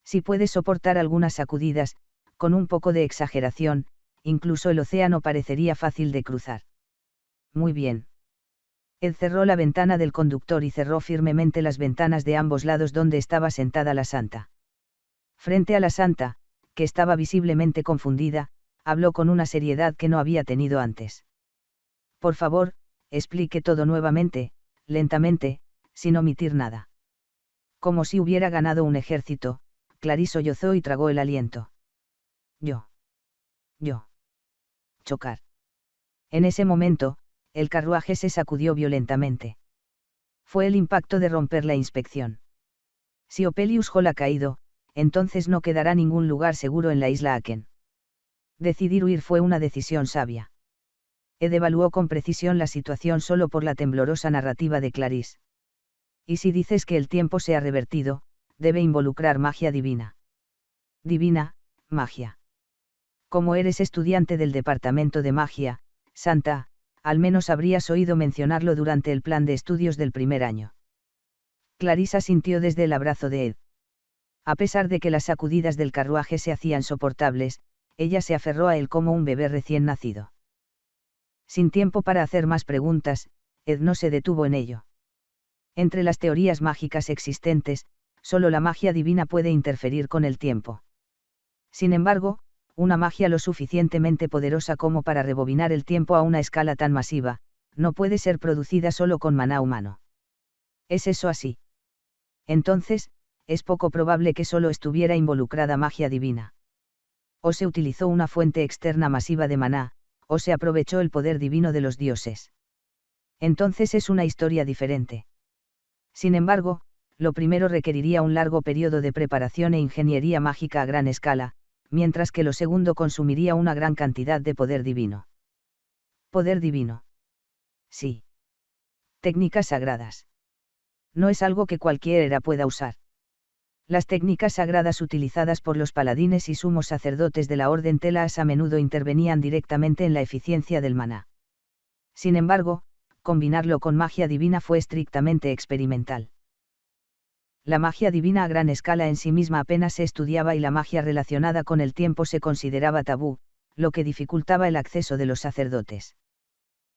Si puedes soportar algunas sacudidas, con un poco de exageración, incluso el océano parecería fácil de cruzar. Muy bien. Ed cerró la ventana del conductor y cerró firmemente las ventanas de ambos lados donde estaba sentada la santa. Frente a la santa, que estaba visiblemente confundida, habló con una seriedad que no había tenido antes. Por favor, explique todo nuevamente, lentamente, sin omitir nada. Como si hubiera ganado un ejército, Clarís sollozó y tragó el aliento. Yo. Chocar. En ese momento, el carruaje se sacudió violentamente. Fue el impacto de romper la inspección. Si Opelius Hall ha caído, entonces no quedará ningún lugar seguro en la isla Aken. Decidir huir fue una decisión sabia. Ed evaluó con precisión la situación solo por la temblorosa narrativa de Clarís. Y si dices que el tiempo se ha revertido, debe involucrar magia divina. Divina, magia. Como eres estudiante del departamento de magia, Santa, al menos habrías oído mencionarlo durante el plan de estudios del primer año. Clarís asintió desde el abrazo de Ed. A pesar de que las sacudidas del carruaje se hacían soportables, ella se aferró a él como un bebé recién nacido. Sin tiempo para hacer más preguntas, Ed no se detuvo en ello. Entre las teorías mágicas existentes, solo la magia divina puede interferir con el tiempo. Sin embargo, una magia lo suficientemente poderosa como para rebobinar el tiempo a una escala tan masiva, no puede ser producida solo con maná humano. ¿Es eso así? Entonces, es poco probable que solo estuviera involucrada magia divina. O se utilizó una fuente externa masiva de maná, o se aprovechó el poder divino de los dioses. Entonces es una historia diferente. Sin embargo, lo primero requeriría un largo periodo de preparación e ingeniería mágica a gran escala, mientras que lo segundo consumiría una gran cantidad de poder divino. Poder divino. Sí. Técnicas sagradas. No es algo que cualquiera pueda usar. Las técnicas sagradas utilizadas por los paladines y sumos sacerdotes de la Orden Telas a menudo intervenían directamente en la eficiencia del maná. Sin embargo, combinarlo con magia divina fue estrictamente experimental. La magia divina a gran escala en sí misma apenas se estudiaba y la magia relacionada con el tiempo se consideraba tabú, lo que dificultaba el acceso de los sacerdotes.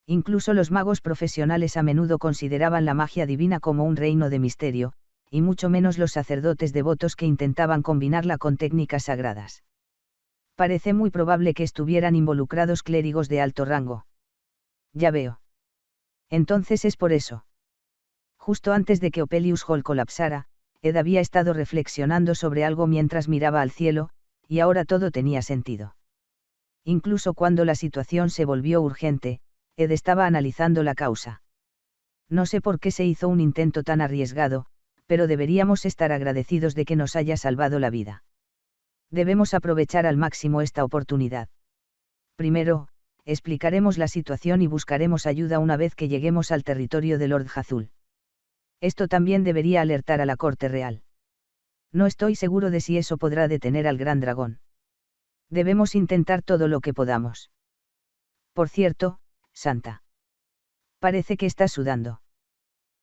Incluso los magos profesionales a menudo consideraban la magia divina como un reino de misterio, y mucho menos los sacerdotes devotos que intentaban combinarla con técnicas sagradas. Parece muy probable que estuvieran involucrados clérigos de alto rango. Ya veo. Entonces es por eso. Justo antes de que Opelius Hall colapsara, Ed había estado reflexionando sobre algo mientras miraba al cielo, y ahora todo tenía sentido. Incluso cuando la situación se volvió urgente, Ed estaba analizando la causa. No sé por qué se hizo un intento tan arriesgado, pero deberíamos estar agradecidos de que nos haya salvado la vida. Debemos aprovechar al máximo esta oportunidad. Primero, explicaremos la situación y buscaremos ayuda una vez que lleguemos al territorio de Lord Hazul. Esto también debería alertar a la corte real. No estoy seguro de si eso podrá detener al gran dragón. Debemos intentar todo lo que podamos. Por cierto, Santa. Parece que estás sudando.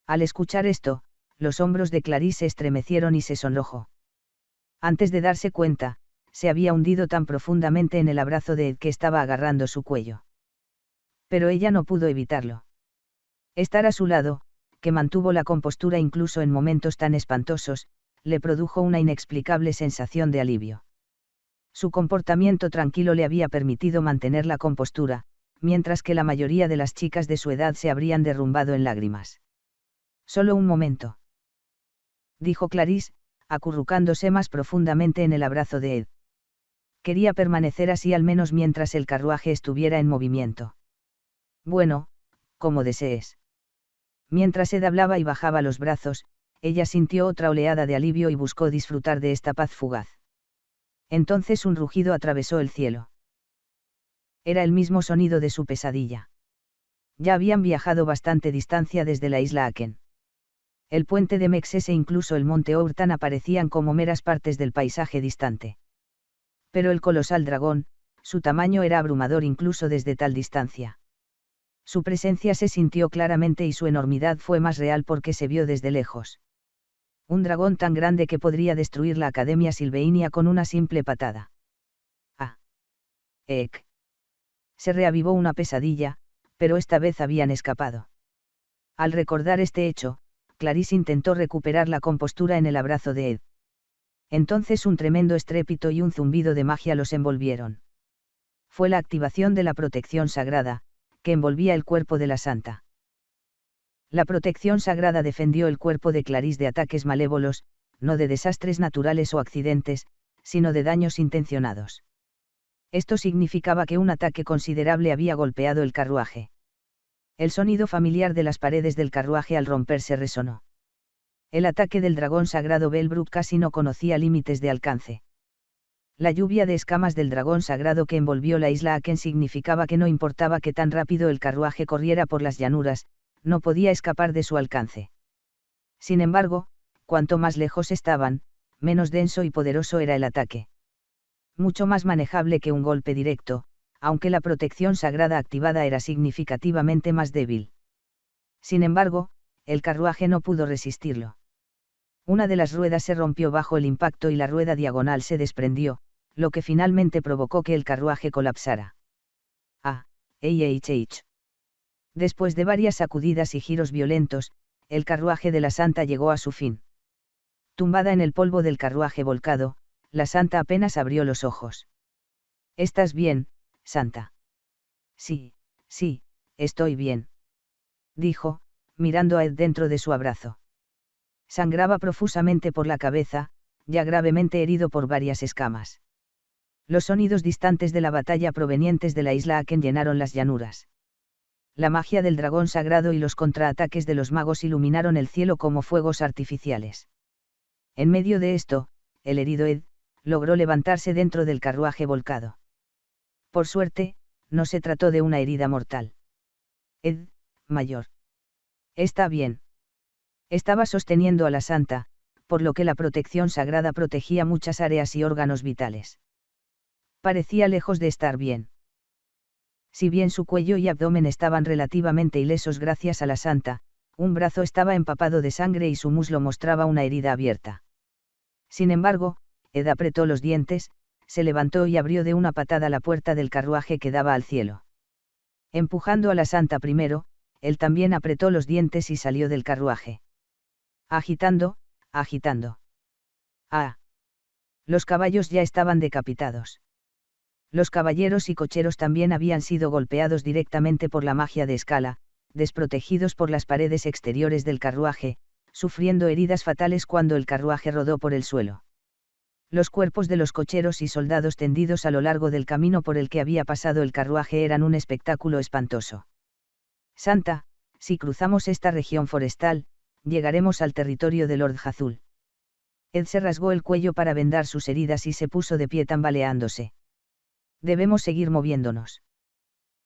Al escuchar esto, los hombros de Clarice se estremecieron y se sonrojó. Antes de darse cuenta, se había hundido tan profundamente en el abrazo de Ed que estaba agarrando su cuello. Pero ella no pudo evitarlo. Estar a su lado, que mantuvo la compostura incluso en momentos tan espantosos, le produjo una inexplicable sensación de alivio. Su comportamiento tranquilo le había permitido mantener la compostura, mientras que la mayoría de las chicas de su edad se habrían derrumbado en lágrimas. Solo un momento, dijo Clarice, acurrucándose más profundamente en el abrazo de Ed. Quería permanecer así al menos mientras el carruaje estuviera en movimiento. Bueno, como desees. Mientras Ed hablaba y bajaba los brazos, ella sintió otra oleada de alivio y buscó disfrutar de esta paz fugaz. Entonces un rugido atravesó el cielo. Era el mismo sonido de su pesadilla. Ya habían viajado bastante distancia desde la isla Aken. El puente de Mexes e incluso el monte Ourtan aparecían como meras partes del paisaje distante. Pero el colosal dragón, su tamaño era abrumador incluso desde tal distancia. Su presencia se sintió claramente y su enormidad fue más real porque se vio desde lejos. Un dragón tan grande que podría destruir la Academia Silveinia con una simple patada. Ah. Ek. Se reavivó una pesadilla, pero esta vez habían escapado. Al recordar este hecho, Clarice intentó recuperar la compostura en el abrazo de Ed. Entonces un tremendo estrépito y un zumbido de magia los envolvieron. Fue la activación de la protección sagrada, que envolvía el cuerpo de la santa. La protección sagrada defendió el cuerpo de Clarice de ataques malévolos, no de desastres naturales o accidentes, sino de daños intencionados. Esto significaba que un ataque considerable había golpeado el carruaje. El sonido familiar de las paredes del carruaje al romperse resonó. El ataque del dragón sagrado Belbrook casi no conocía límites de alcance. La lluvia de escamas del dragón sagrado que envolvió la isla Aken significaba que no importaba que tan rápido el carruaje corriera por las llanuras, no podía escapar de su alcance. Sin embargo, cuanto más lejos estaban, menos denso y poderoso era el ataque. Mucho más manejable que un golpe directo, aunque la protección sagrada activada era significativamente más débil. Sin embargo, el carruaje no pudo resistirlo. Una de las ruedas se rompió bajo el impacto y la rueda diagonal se desprendió, lo que finalmente provocó que el carruaje colapsara. Después de varias sacudidas y giros violentos, el carruaje de la santa llegó a su fin. Tumbada en el polvo del carruaje volcado, la santa apenas abrió los ojos. ¿Estás bien, santa? Sí, estoy bien. Dijo, mirando a Ed dentro de su abrazo. Sangraba profusamente por la cabeza, ya gravemente herido por varias escamas. Los sonidos distantes de la batalla provenientes de la isla Aken llenaron las llanuras. La magia del dragón sagrado y los contraataques de los magos iluminaron el cielo como fuegos artificiales. En medio de esto, el herido Ed logró levantarse dentro del carruaje volcado. Por suerte, no se trató de una herida mortal. Ed, mayor. Está bien. Estaba sosteniendo a la santa, por lo que la protección sagrada protegía muchas áreas y órganos vitales. Parecía lejos de estar bien. Si bien su cuello y abdomen estaban relativamente ilesos gracias a la santa, un brazo estaba empapado de sangre y su muslo mostraba una herida abierta. Sin embargo, Ed apretó los dientes, se levantó y abrió de una patada la puerta del carruaje que daba al cielo. Empujando a la santa primero, él también apretó los dientes y salió del carruaje. Agitando. ¡Ah! Los caballos ya estaban decapitados. Los caballeros y cocheros también habían sido golpeados directamente por la magia de escala, desprotegidos por las paredes exteriores del carruaje, sufriendo heridas fatales cuando el carruaje rodó por el suelo. Los cuerpos de los cocheros y soldados tendidos a lo largo del camino por el que había pasado el carruaje eran un espectáculo espantoso. Santa, si cruzamos esta región forestal, llegaremos al territorio de Lord Hazul. Ed se rasgó el cuello para vendar sus heridas y se puso de pie tambaleándose. Debemos seguir moviéndonos.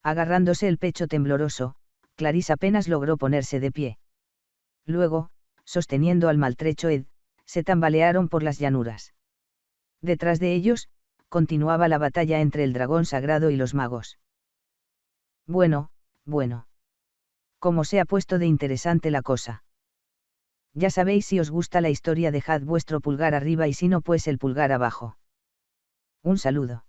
Agarrándose el pecho tembloroso, Clarisse apenas logró ponerse de pie. Luego, sosteniendo al maltrecho Ed, se tambalearon por las llanuras. Detrás de ellos, continuaba la batalla entre el dragón sagrado y los magos. Bueno, bueno. ¿Cómo se ha puesto de interesante la cosa? Ya sabéis, si os gusta la historia, dejad vuestro pulgar arriba y si no, pues el pulgar abajo. Un saludo.